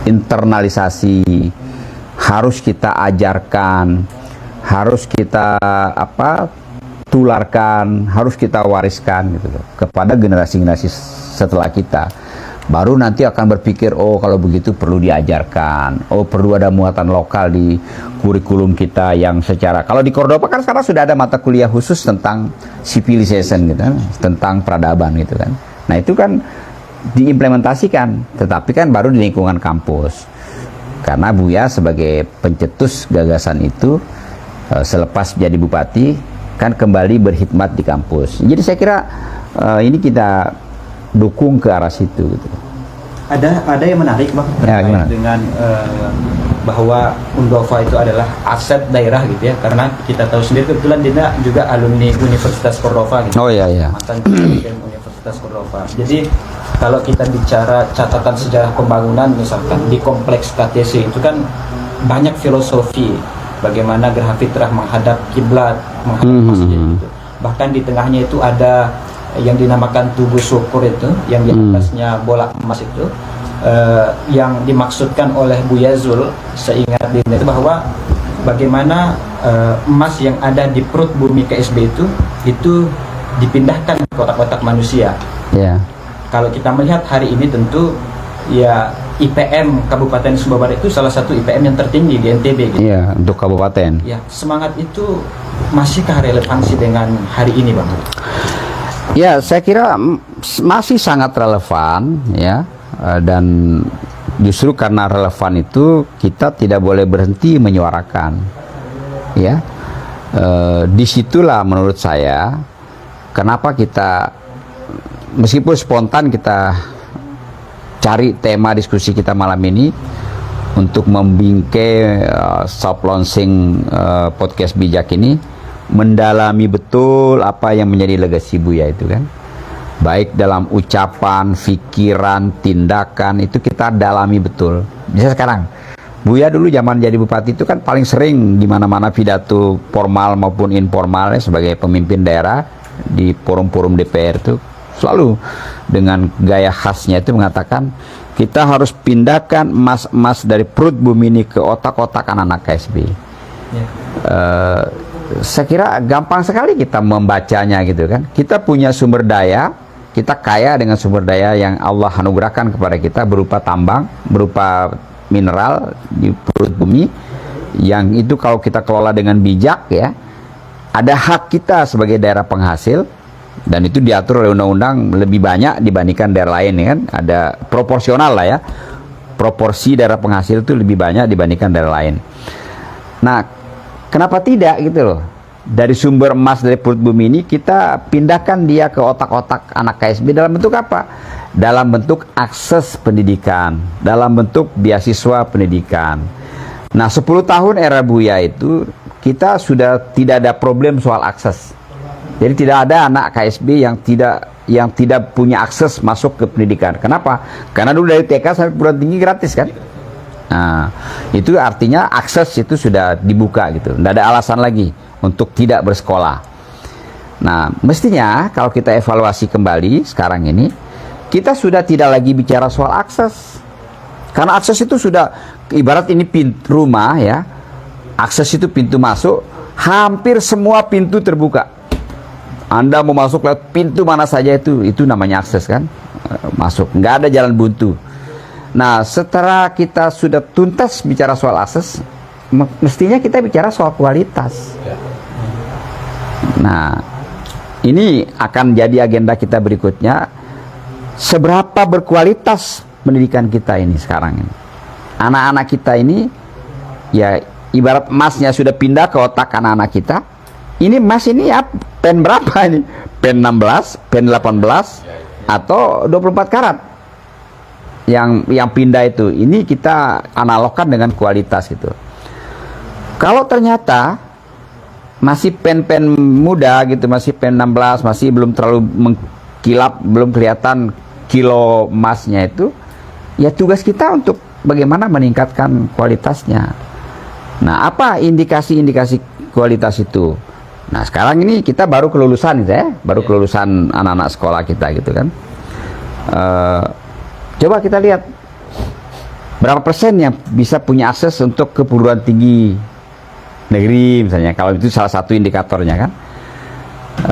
internalisasi, harus kita ajarkan, harus kita tularkan, harus kita wariskan gitu loh, kepada generasi-generasi setelah kita. Baru nanti akan berpikir, oh kalau begitu perlu diajarkan, oh perlu ada muatan lokal di kurikulum kita yang secara, kalau di Cordoba kan sekarang sudah ada mata kuliah khusus tentang civilization gitu kan, tentang peradaban gitu kan. Nah itu kan diimplementasikan, tetapi kan baru di lingkungan kampus. Karena Buya sebagai pencetus gagasan itu selepas jadi bupati kan kembali berkhidmat di kampus. Jadi saya kira ini kita dukung ke arah situ gitu. Ada yang menarik Bang terkait dengan bahwa Undofa itu adalah aset daerah gitu ya, karena kita tahu sendiri kebetulan Dina juga alumni Universitas Cordova gitu. Oh iya. Mantan Universitas Cordova. Jadi kalau kita bicara catatan sejarah pembangunan misalkan di kompleks KTC itu kan banyak filosofi bagaimana Geraha Fitrah menghadap kiblat, menghadap masjid gitu. Bahkan di tengahnya itu ada yang dinamakan tubuh syukur itu, yang di atasnya bola emas itu, yang dimaksudkan oleh Buya Zul, seingat Dina itu bahwa bagaimana emas yang ada di perut bumi KSB itu dipindahkan ke otak-otak manusia. Yeah. Kalau kita melihat hari ini tentu ya IPM Kabupaten Sumba Barat itu salah satu IPM yang tertinggi di NTB gitu. Iya, untuk kabupaten. Ya, semangat itu masihkah relevansi dengan hari ini Bang? Ya, saya kira masih sangat relevan ya, dan justru karena relevan itu kita tidak boleh berhenti menyuarakan ya. Disitulah menurut saya kenapa kita meskipun spontan kita cari tema diskusi kita malam ini untuk membingkai soft launching podcast bijak ini, mendalami betul apa yang menjadi legasi Buya itu kan, baik dalam ucapan, pikiran, tindakan, itu kita dalami betul. Bisa sekarang Buya dulu zaman jadi bupati itu kan paling sering di mana-mana pidato formal maupun informal ya, sebagai pemimpin daerah di forum-forum DPR itu selalu dengan gaya khasnya itu mengatakan kita harus pindahkan emas-emas dari perut bumi ini ke otak-otak anak-anak KSB. Saya kira gampang sekali kita membacanya gitu kan. Kita punya sumber daya, kita kaya dengan sumber daya yang Allah anugerahkan kepada kita berupa tambang, berupa mineral di perut bumi, yang itu kalau kita kelola dengan bijak ya, ada hak kita sebagai daerah penghasil, dan itu diatur oleh undang-undang lebih banyak dibandingkan daerah lain ya kan. Ada proporsional lah ya, proporsi daerah penghasil itu lebih banyak dibandingkan daerah lain. Nah, kenapa tidak gitu loh, dari sumber emas dari perut bumi ini kita pindahkan dia ke otak-otak anak KSB dalam bentuk apa? Dalam bentuk akses pendidikan, dalam bentuk beasiswa pendidikan, Nah, 10 tahun era Buya itu kita sudah tidak ada problem soal akses. Jadi tidak ada anak KSB yang tidak punya akses masuk ke pendidikan. Kenapa? Karena dulu dari TK sampai perguruan tinggi gratis kan. Nah, itu artinya akses itu sudah dibuka gitu. Tidak ada alasan lagi untuk tidak bersekolah. Nah, mestinya kalau kita evaluasi kembali sekarang ini, kita sudah tidak lagi bicara soal akses. Karena akses itu sudah ibarat ini pintu rumah ya. Akses itu pintu masuk, hampir semua pintu terbuka. Anda mau masuk lewat pintu mana saja itu namanya akses kan. Masuk, nggak ada jalan buntu. Nah, setelah kita sudah tuntas bicara soal akses, mestinya kita bicara soal kualitas. Nah, ini akan jadi agenda kita berikutnya. Seberapa berkualitas pendidikan kita ini sekarang ini. Anak-anak kita ini, ya ibarat emasnya sudah pindah ke otak anak-anak kita. Ini emas ini ya, pen berapa ini? Pen 16, pen 18, atau 24 karat. Yang pindah itu, ini kita analogkan dengan kualitas gitu. Kalau ternyata masih pen-pen muda gitu, masih pen 16, masih belum terlalu mengkilap, belum kelihatan kilo emasnya itu, ya tugas kita untuk bagaimana meningkatkan kualitasnya. Nah, apa indikasi-indikasi kualitas itu? Nah, sekarang ini kita baru kelulusan gitu ya, baru kelulusan anak-anak sekolah kita gitu kan. Coba kita lihat berapa persen yang bisa punya akses untuk ke perguruan tinggi negeri misalnya, kalau itu salah satu indikatornya kan.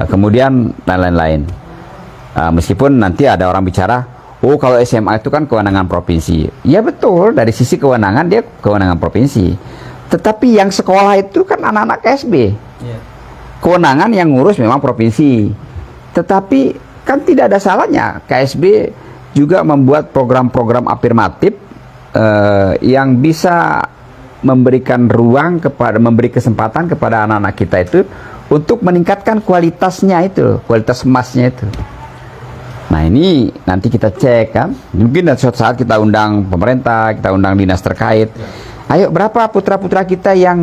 Kemudian dan lain-lain. Meskipun nanti ada orang bicara, oh kalau SMA itu kan kewenangan provinsi. Ya betul, dari sisi kewenangan dia kewenangan provinsi. Tetapi yang sekolah itu kan anak-anak KSB. Kewenangan yang ngurus memang provinsi. Tetapi kan tidak ada salahnya KSB juga membuat program-program afirmatif yang bisa memberikan ruang kepada, memberi kesempatan kepada anak-anak kita itu untuk meningkatkan kualitasnya itu, kualitas emasnya itu. Nah, ini nanti kita cek kan. Mungkin suatu saat kita undang pemerintah, kita undang dinas terkait. Ayo, berapa putra-putra kita yang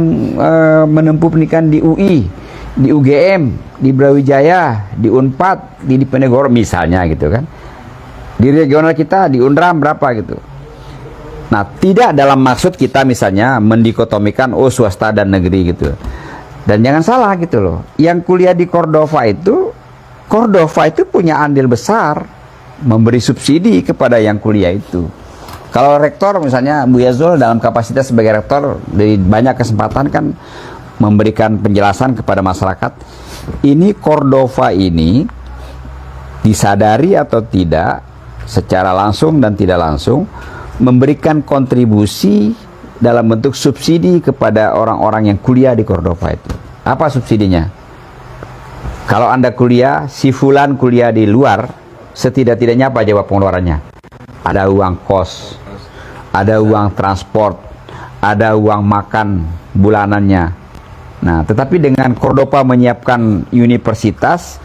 menempuh pendidikan di UI, di UGM, di Brawijaya, di Unpad, di Diponegoro misalnya gitu kan. Di regional kita, di Unram berapa gitu. Nah, tidak dalam maksud kita misalnya mendikotomikan oh swasta dan negeri gitu. Dan jangan salah gitu loh. Yang kuliah di Cordova itu punya andil besar memberi subsidi kepada yang kuliah itu. Kalau rektor misalnya Bu Yazul dalam kapasitas sebagai rektor dari banyak kesempatan kan memberikan penjelasan kepada masyarakat. Ini Cordova ini disadari atau tidak secara langsung dan tidak langsung memberikan kontribusi dalam bentuk subsidi kepada orang-orang yang kuliah di Cordova itu. Apa subsidinya? Kalau Anda kuliah, si fulan kuliah di luar, setidak-tidaknya apa jawab pengeluarannya? Ada uang kos, ada uang transport, ada uang makan bulanannya. Nah, tetapi dengan Cordova menyiapkan universitas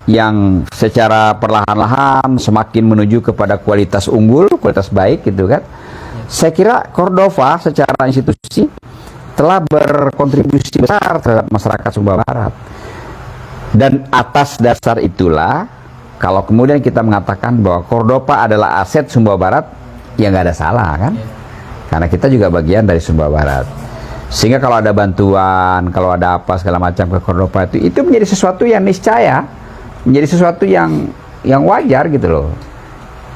yang secara perlahan-lahan semakin menuju kepada kualitas unggul, kualitas baik gitu kan. Saya kira Cordova secara institusi telah berkontribusi besar terhadap masyarakat Sumba Barat. Dan atas dasar itulah, kalau kemudian kita mengatakan bahwa Cordova adalah aset Sumba Barat, ya nggak ada salah kan? Karena kita juga bagian dari Sumba Barat. Sehingga kalau ada bantuan, kalau ada apa segala macam ke Cordova itu menjadi sesuatu yang niscaya, menjadi sesuatu yang wajar gitu loh.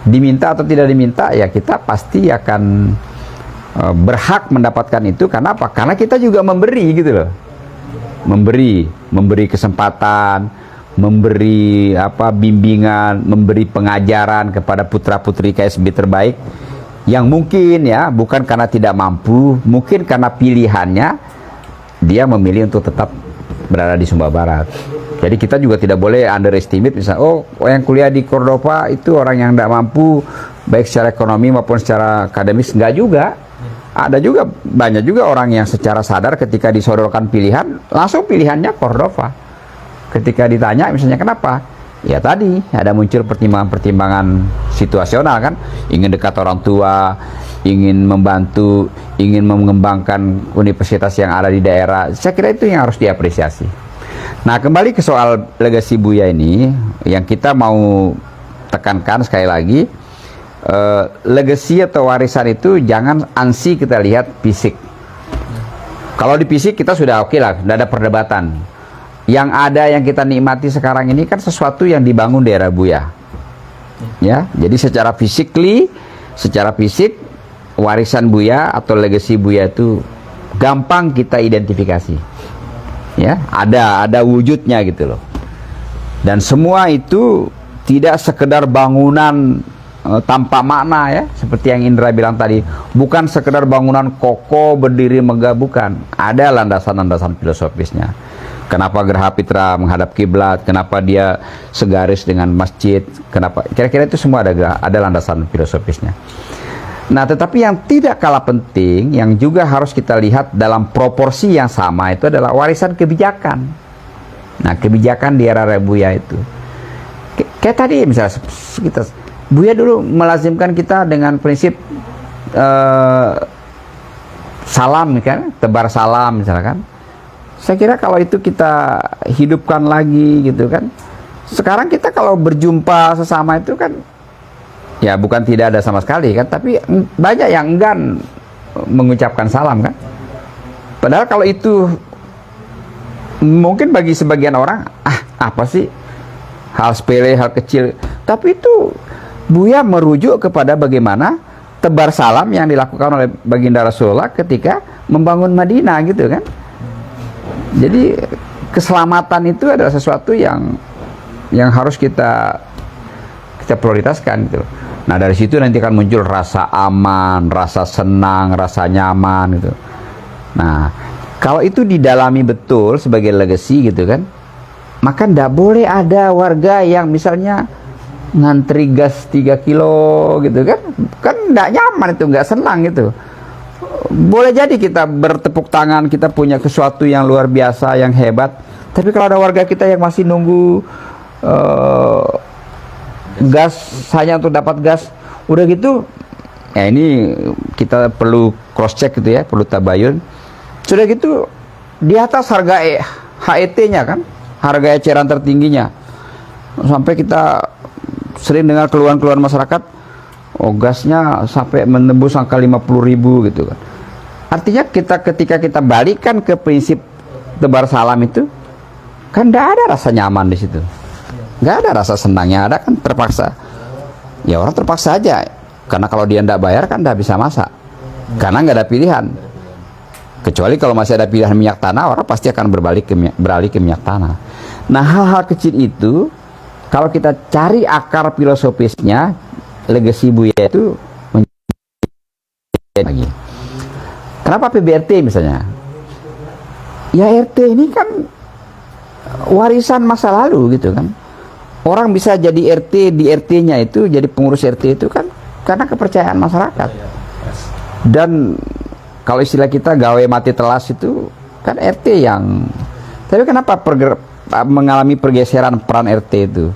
Diminta atau tidak diminta, ya kita pasti akan berhak mendapatkan itu. Karena apa? Karena kita juga memberi gitu loh. Memberi kesempatan, memberi bimbingan, memberi pengajaran kepada putra-putri KSB terbaik yang mungkin ya bukan karena tidak mampu, mungkin karena pilihannya dia memilih untuk tetap berada di Sumba Barat. Jadi kita juga tidak boleh underestimate misalnya, oh yang kuliah di Cordova itu orang yang tidak mampu baik secara ekonomi maupun secara akademis. Enggak juga. Ada juga, banyak juga orang yang secara sadar ketika disodorkan pilihan, langsung pilihannya Cordova. Ketika ditanya misalnya kenapa? Ya tadi ada muncul pertimbangan-pertimbangan situasional kan, ingin dekat orang tua, ingin membantu, ingin mengembangkan universitas yang ada di daerah. Saya kira itu yang harus diapresiasi. Nah, kembali ke soal legasi Buya ini, yang kita mau tekankan sekali lagi, legasi atau warisan itu jangan ansi kita lihat fisik. Kalau di fisik kita sudah oke lah, tidak ada perdebatan. Yang ada yang kita nikmati sekarang ini kan sesuatu yang dibangun di era Buya. Ya, jadi secara fisik warisan Buya atau legasi Buya itu gampang kita identifikasi. Ya, ada wujudnya gitu loh. Dan semua itu tidak sekedar bangunan tanpa makna ya, seperti yang Indra bilang tadi, bukan sekedar bangunan kokoh berdiri megah, bukan. Ada landasan-landasan filosofisnya. Kenapa Geraha Pitra menghadap kiblat? Kenapa dia segaris dengan masjid? Kenapa? Kira-kira itu semua ada landasan filosofisnya. Nah, tetapi yang tidak kalah penting, yang juga harus kita lihat dalam proporsi yang sama, itu adalah warisan kebijakan. Nah, kebijakan di era Buya itu, kayak tadi misalnya kita, Buya dulu melazimkan kita dengan prinsip salam, kan, tebar salam misalkan. Saya kira kalau itu kita hidupkan lagi gitu kan. Sekarang kita kalau berjumpa sesama itu kan, ya bukan tidak ada sama sekali kan, tapi banyak yang enggan mengucapkan salam kan. Padahal kalau itu mungkin bagi sebagian orang, apa sih, hal sepele, hal kecil. Tapi itu Buya merujuk kepada bagaimana tebar salam yang dilakukan oleh baginda Rasulullah ketika membangun Madinah gitu kan. Jadi keselamatan itu adalah sesuatu yang harus kita prioritaskan gitu. Nah, dari situ nanti akan muncul rasa aman, rasa senang, rasa nyaman gitu. Nah, kalau itu didalami betul sebagai legacy gitu kan, maka ndak boleh ada warga yang misalnya ngantri gas 3 kilo gitu kan. Kan ndak nyaman itu, nggak senang gitu. Boleh jadi kita bertepuk tangan, kita punya sesuatu yang luar biasa, yang hebat, tapi kalau ada warga kita yang masih nunggu gas hanya untuk dapat gas, udah gitu, ya ini kita perlu cross check gitu ya, perlu tabayun. Sudah gitu di atas harga HET-nya kan, harga eceran tertingginya, sampai kita sering dengar keluhan-keluhan masyarakat, gasnya sampai menembus angka 50.000 gitu kan. Artinya ketika kita balikkan ke prinsip tebar salam itu, kan tidak ada rasa nyaman di situ, nggak ada rasa senangnya, ada kan terpaksa. Ya orang terpaksa aja, karena kalau dia tidak bayar kan tidak bisa masak, karena nggak ada pilihan. Kecuali kalau masih ada pilihan minyak tanah, orang pasti akan beralih ke minyak tanah. Nah, hal-hal kecil itu kalau kita cari akar filosofisnya, legasi Buya itu lagi. Kenapa PBRT misalnya? Ya RT ini kan warisan masa lalu gitu kan. Orang bisa jadi RT, di RT-nya itu jadi pengurus RT itu kan karena kepercayaan masyarakat. Dan kalau istilah kita gawe mati telas itu kan RT yang. Tapi kenapa mengalami pergeseran peran RT itu?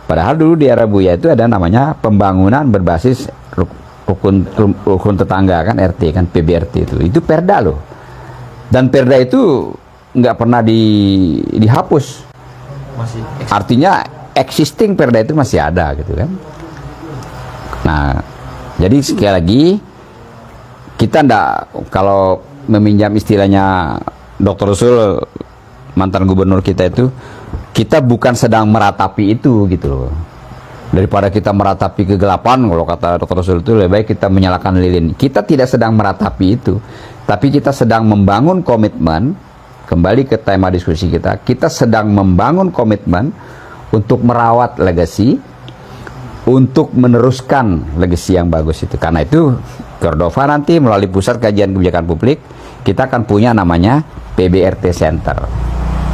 Padahal dulu di era Buya itu ada namanya pembangunan berbasis rukun tetangga kan, RT kan, PBRT itu perda loh. Dan perda itu nggak pernah dihapus. Masih Artinya existing perda itu masih ada gitu kan. Nah, jadi sekali lagi kita ndak, kalau meminjam istilahnya Dr. Rasul, mantan gubernur kita itu, kita bukan sedang meratapi itu gitu loh. Daripada kita meratapi kegelapan, kalau kata Dr. Rasul itu, lebih baik kita menyalakan lilin. Kita tidak sedang meratapi itu, tapi kita sedang membangun komitmen. Kembali ke tema diskusi kita sedang membangun komitmen untuk merawat legasi, untuk meneruskan legasi yang bagus itu. Karena itu Cordova nanti melalui Pusat Kajian Kebijakan Publik, kita akan punya namanya PBRT Center.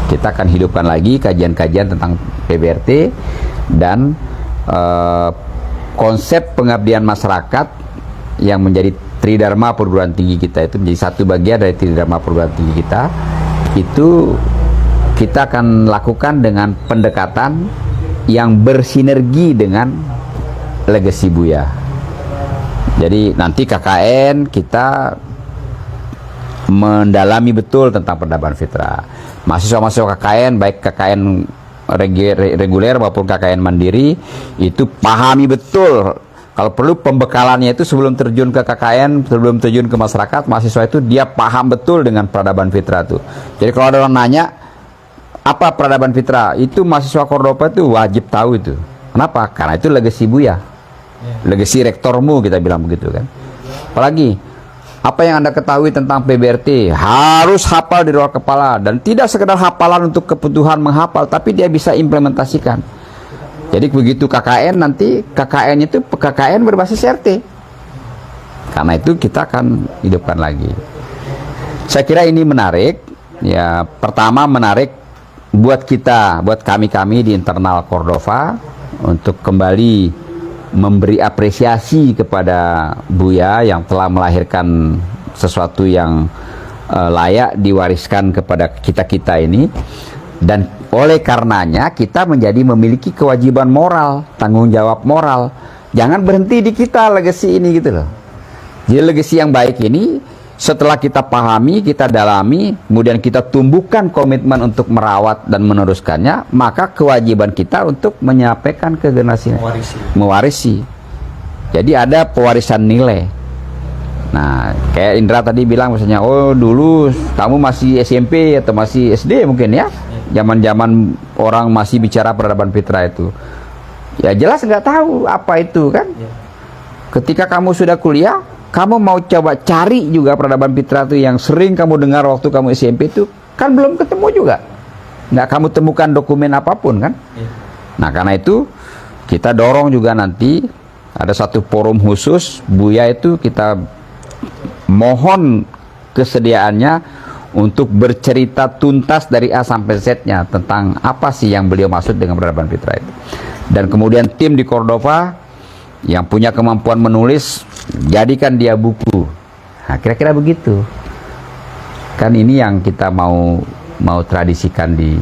Kita akan hidupkan lagi kajian-kajian tentang PBRT dan konsep pengabdian masyarakat yang menjadi Tridharma perguruan tinggi kita, itu menjadi satu bagian dari Tridharma perguruan tinggi kita. Itu kita akan lakukan dengan pendekatan yang bersinergi dengan legasi Buya. Jadi nanti KKN kita mendalami betul tentang peradaban fitrah. Mahasiswa-mahasiswa KKN, baik KKN reguler maupun KKN mandiri, itu pahami betul. Kalau perlu pembekalannya itu sebelum terjun ke KKN, sebelum terjun ke masyarakat, mahasiswa itu dia paham betul dengan peradaban fitrah itu. Jadi kalau ada orang nanya apa peradaban fitrah, itu mahasiswa Cordova itu wajib tahu itu. Kenapa? Karena itu legasi Buya, legasi rektormu, kita bilang begitu kan. Apalagi apa yang Anda ketahui tentang PBRT harus hafal di luar kepala, dan tidak sekedar hafalan untuk kebutuhan menghafal, tapi dia bisa implementasikan. Jadi begitu KKN, nanti KKN itu KKN berbasis RT. Karena itu kita akan hidupkan lagi. Saya kira ini menarik. Ya, pertama menarik buat kita, buat kami-kami di internal Cordova untuk kembali memberi apresiasi kepada Buya yang telah melahirkan sesuatu yang layak diwariskan kepada kita-kita ini. Dan oleh karenanya kita menjadi memiliki kewajiban moral, tanggung jawab moral. Jangan berhenti di kita legacy ini gitu loh. Jadi legacy yang baik ini setelah kita pahami, kita dalami, kemudian kita tumbuhkan komitmen untuk merawat dan meneruskannya, maka kewajiban kita untuk menyampaikan ke generasi mewarisi. Jadi ada pewarisan nilai. Nah, kayak Indra tadi bilang misalnya, oh dulu kamu masih SMP atau masih SD mungkin ya, zaman-zaman orang masih bicara peradaban fitrah itu, ya jelas nggak tahu apa itu kan. Ketika kamu sudah kuliah, kamu mau coba cari juga peradaban fitrah itu yang sering kamu dengar waktu kamu SMP itu, kan belum ketemu juga, nggak kamu temukan dokumen apapun kan. Nah karena itu kita dorong juga nanti ada satu forum khusus Buya itu, kita mohon kesediaannya untuk bercerita tuntas dari A sampai Z-nya tentang apa sih yang beliau maksud dengan peradaban fitrah itu. Dan kemudian tim di Cordova yang punya kemampuan menulis, jadikan dia buku. Nah, kira-kira begitu. Kan ini yang kita mau tradisikan di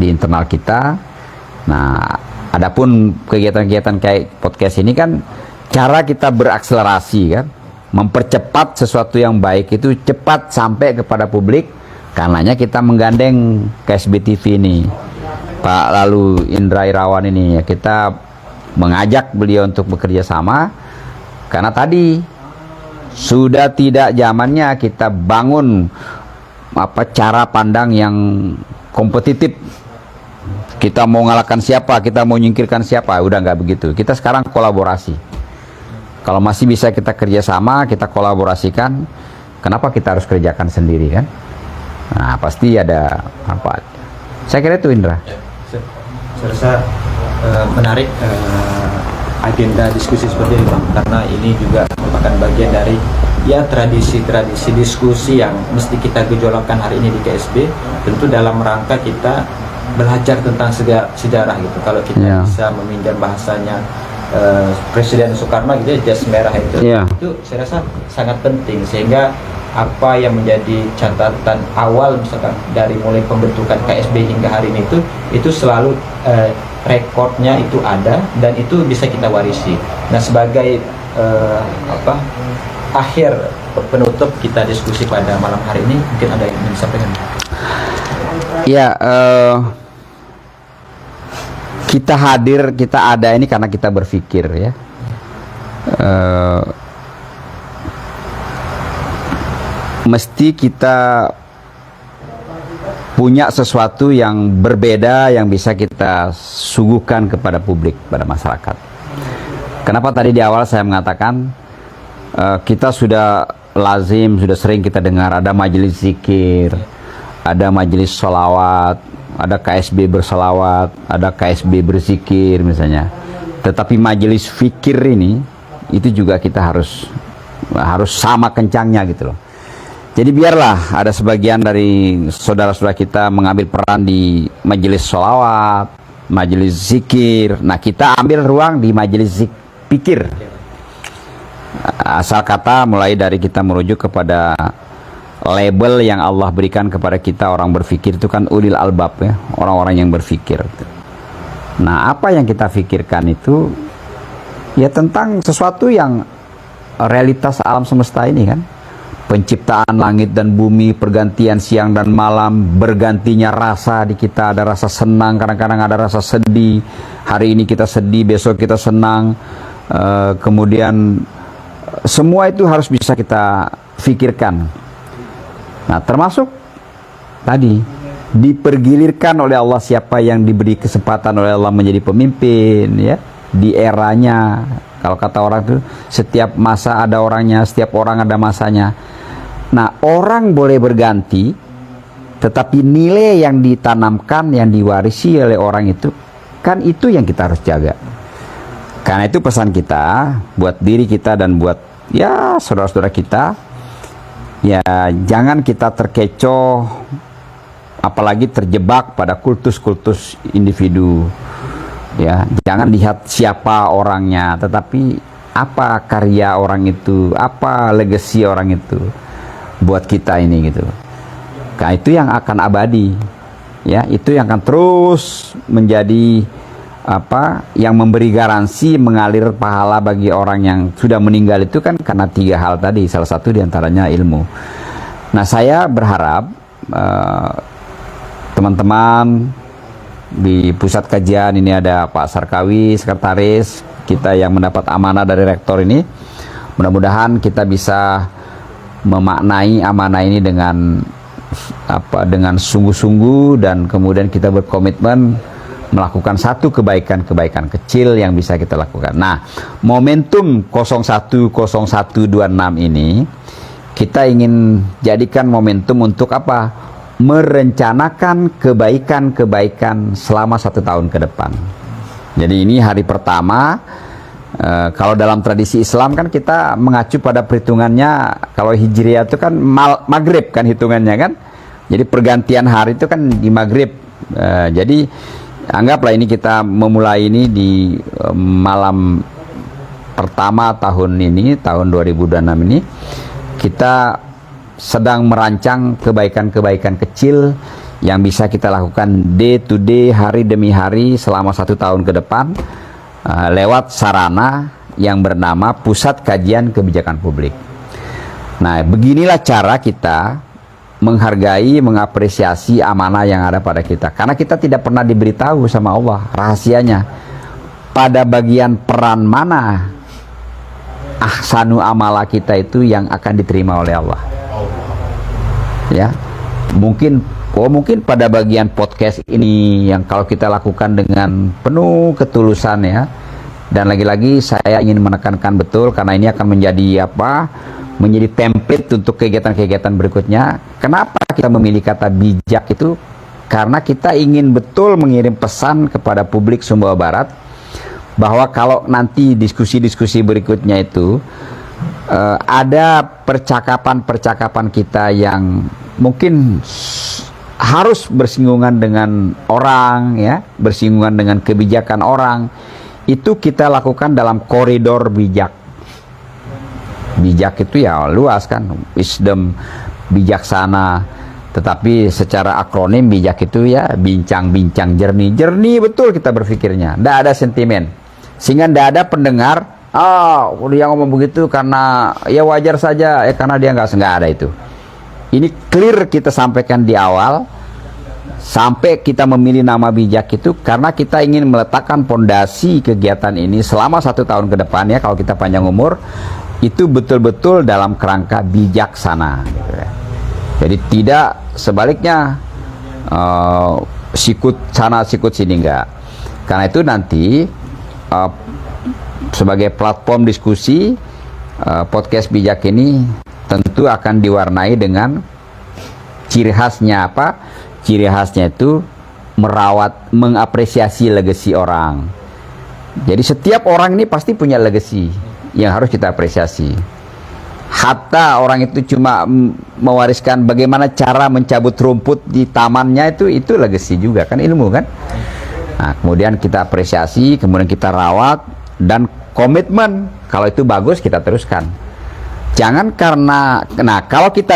internal kita. Nah, adapun kegiatan-kegiatan kayak podcast ini kan cara kita berakselerasi kan, mempercepat sesuatu yang baik itu cepat sampai kepada publik. Karenanya kita menggandeng KSB TV ini, Pak lalu Indra Irawan ini ya, kita mengajak beliau untuk bekerja sama, karena tadi sudah tidak zamannya kita bangun cara pandang yang kompetitif. Kita mau ngalahkan siapa, kita mau nyingkirkan siapa, udah nggak begitu. Kita sekarang kolaborasi. Kalau masih bisa kita kerjasama, kita kolaborasikan, kenapa kita harus kerjakan sendiri kan? Nah pasti ada manfaat. Saya kira itu Indra. Ya, saya rasa menarik agenda diskusi seperti ini Bang, karena ini juga merupakan bagian dari ya tradisi-tradisi diskusi yang mesti kita gejolakkan hari ini di KSB, tentu dalam rangka kita belajar tentang sejarah gitu. Kalau kita bisa meminjam bahasanya Presiden Soekarno gitu ya, jas merah itu, itu saya rasa sangat penting, sehingga apa yang menjadi catatan awal misalkan dari mulai pembentukan KSB hingga hari ini itu selalu rekodnya itu ada dan itu bisa kita warisi. Nah sebagai akhir penutup kita diskusi pada malam hari ini, mungkin ada yang ingin disampaikan? Ya, kita hadir, kita ada ini karena kita berpikir ya. Mesti kita punya sesuatu yang berbeda yang bisa kita suguhkan kepada publik, pada masyarakat. Kenapa tadi di awal saya mengatakan kita sudah lazim, sudah sering kita dengar ada majelis zikir, ada majelis sholawat, ada KSB bersolawat, ada KSB berzikir misalnya. Tetapi majelis fikir ini, itu juga kita harus sama kencangnya gitu loh. Jadi biarlah ada sebagian dari saudara-saudara kita mengambil peran di majelis sholawat, majelis zikir. Nah kita ambil ruang di majelis fikir. Asal kata mulai dari kita merujuk kepada label yang Allah berikan kepada kita orang berfikir itu kan ulil albab ya, orang-orang yang berfikir. Nah apa yang kita fikirkan itu ya tentang sesuatu yang realitas alam semesta ini kan. penciptaan langit dan bumi, pergantian siang dan malam, bergantinya rasa di kita, ada rasa senang, kadang-kadang ada rasa sedih. Hari ini kita sedih, besok kita senang. Kemudian semua itu harus bisa kita pikirkan. Nah, termasuk tadi dipergilirkan oleh Allah siapa yang diberi kesempatan oleh Allah menjadi pemimpin, ya, di eranya. Kalau kata orang itu, setiap masa ada orangnya, setiap orang ada masanya. Nah, orang boleh berganti, tetapi nilai yang ditanamkan, yang diwarisi oleh orang itu, kan itu yang kita harus jaga. Karena itu pesan kita buat diri kita dan buat ya saudara-saudara kita, ya jangan kita terkecoh, apalagi terjebak pada kultus-kultus individu. Ya, jangan lihat siapa orangnya, tetapi apa karya orang itu, apa legacy orang itu buat kita ini gitu. Nah, itu yang akan abadi, ya, itu yang akan terus menjadi yang memberi garansi mengalir pahala bagi orang yang sudah meninggal itu kan karena 3 hal tadi, salah satu diantaranya ilmu. Nah, saya berharap teman-teman di pusat kajian ini ada Pak Sarkawi, sekretaris kita yang mendapat amanah dari rektor ini, mudah-mudahan kita bisa memaknai amanah ini dengan sungguh-sungguh, dan kemudian kita berkomitmen melakukan satu kebaikan-kebaikan kecil yang bisa kita lakukan. Nah, momentum 010126 ini kita ingin jadikan momentum untuk apa? Merencanakan kebaikan-kebaikan selama 1 tahun ke depan. Jadi ini hari pertama. Kalau dalam tradisi Islam kan kita mengacu pada perhitungannya, kalau Hijriah itu kan maghrib kan hitungannya kan. Jadi pergantian hari itu kan di maghrib. Jadi anggaplah ini kita memulai ini di malam pertama tahun ini, tahun 2026 ini, kita sedang merancang kebaikan-kebaikan kecil yang bisa kita lakukan day to day, hari demi hari selama 1 tahun ke depan, lewat sarana yang bernama Pusat Kajian Kebijakan Publik. Nah, beginilah cara kita menghargai, mengapresiasi amanah yang ada pada kita. Karena kita tidak pernah diberitahu sama Allah rahasianya. Pada bagian peran mana ahsanu amala kita itu yang akan diterima oleh Allah. Ya, mungkin pada bagian podcast ini yang kalau kita lakukan dengan penuh ketulusan, ya. Dan lagi-lagi saya ingin menekankan betul, karena ini akan menjadi menjadi template untuk kegiatan-kegiatan berikutnya. Kenapa kita memilih kata bijak itu? Karena kita ingin betul mengirim pesan kepada publik Sumbawa Barat bahwa kalau nanti diskusi-diskusi berikutnya itu ada percakapan-percakapan kita yang mungkin harus bersinggungan dengan orang, ya, bersinggungan dengan kebijakan orang, itu kita lakukan dalam koridor bijak. Bijak itu ya luas kan, wisdom, bijaksana, tetapi secara akronim bijak itu ya bincang-bincang jernih. Jernih betul kita berpikirnya, tidak ada sentimen, sehingga tidak ada pendengar dia ngomong begitu karena ya wajar saja, karena dia nggak ada itu. Ini clear kita sampaikan di awal, sampai kita memilih nama bijak itu karena kita ingin meletakkan pondasi kegiatan ini selama 1 tahun ke depan, ya, kalau kita panjang umur, itu betul-betul dalam kerangka bijaksana, gitu ya. Jadi tidak sebaliknya sikut sana sikut sini, enggak. Karena itu nanti sebagai platform diskusi, podcast bijak ini tentu akan diwarnai dengan ciri khasnya apa? Ciri khasnya itu merawat, mengapresiasi legacy orang. Jadi setiap orang ini pasti punya legacy yang harus kita apresiasi. Hatta orang itu cuma mewariskan bagaimana cara mencabut rumput di tamannya, itu legacy juga kan, ilmu kan. Nah, kemudian kita apresiasi, kemudian kita rawat, dan komitmen kalau itu bagus kita teruskan. Jangan karena, kalau kita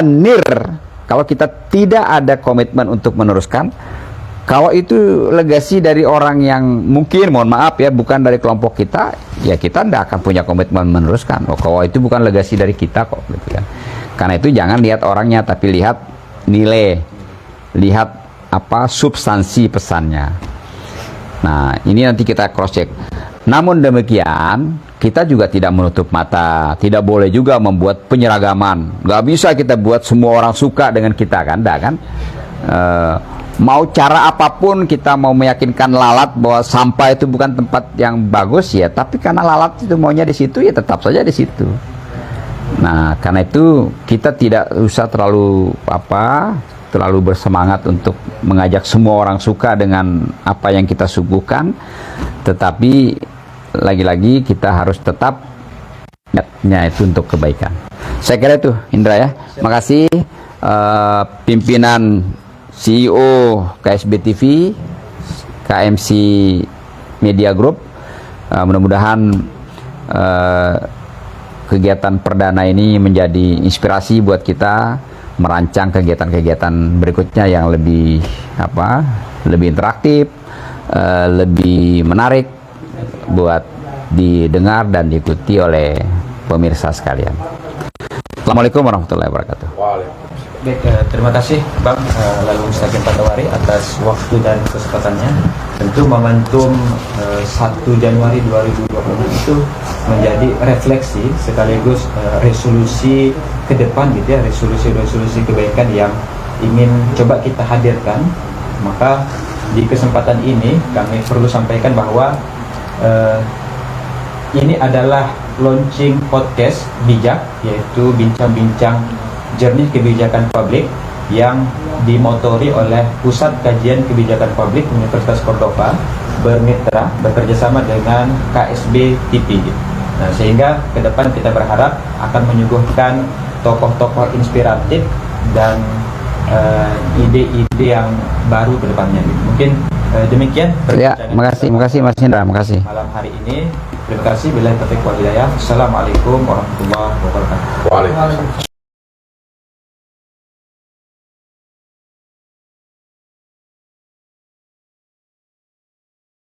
kalau kita tidak ada komitmen untuk meneruskan, kalau itu legasi dari orang yang mungkin, mohon maaf ya, bukan dari kelompok kita, ya kita tidak akan punya komitmen meneruskan. Kalau itu bukan legasi dari kita kok, gitu kan. Karena itu jangan lihat orangnya, tapi lihat nilai, lihat apa substansi pesannya. Nah, ini nanti kita cross check. Namun demikian, kita juga tidak menutup mata, tidak boleh juga membuat penyeragaman. Gak bisa kita buat semua orang suka dengan kita, kan? Enggak, kan? Mau cara apapun kita mau meyakinkan lalat bahwa sampah itu bukan tempat yang bagus, ya, tapi karena lalat itu maunya di situ, ya tetap saja di situ. Nah, karena itu kita tidak usah terlalu bersemangat untuk mengajak semua orang suka dengan apa yang kita suguhkan, tetapi lagi-lagi kita harus tetap niatnya itu untuk kebaikan. Saya kira itu, Indra, ya. Makasih pimpinan CEO KSB TV, KMC Media Group. Mudah-mudahan kegiatan perdana ini menjadi inspirasi buat kita merancang kegiatan-kegiatan berikutnya yang lebih interaktif, lebih menarik buat didengar dan diikuti oleh pemirsa sekalian. Assalamualaikum warahmatullahi wabarakatuh. Baik, terima kasih Bang Lalu Mustaqim Patawari atas waktu dan kesempatannya. Tentu momentum 1 Januari 2020 itu menjadi refleksi sekaligus resolusi ke depan gitu ya, resolusi kebaikan yang ingin coba kita hadirkan. Maka di kesempatan ini kami perlu sampaikan bahwa ini adalah launching podcast bijak, yaitu bincang-bincang jernih kebijakan publik yang dimotori oleh Pusat Kajian Kebijakan Publik Universitas Cordova bekerjasama dengan KSB TV. Nah, sehingga ke depan kita berharap akan menyuguhkan tokoh-tokoh inspiratif dan ide-ide yang baru ke depannya. Mungkin demikian. Ya, makasih Mas Indra, makasih. Malam hari ini, terima kasih. Billahi taufiq wal hidayah. Assalamualaikum warahmatullahi wabarakatuh. Waalaikumsalam.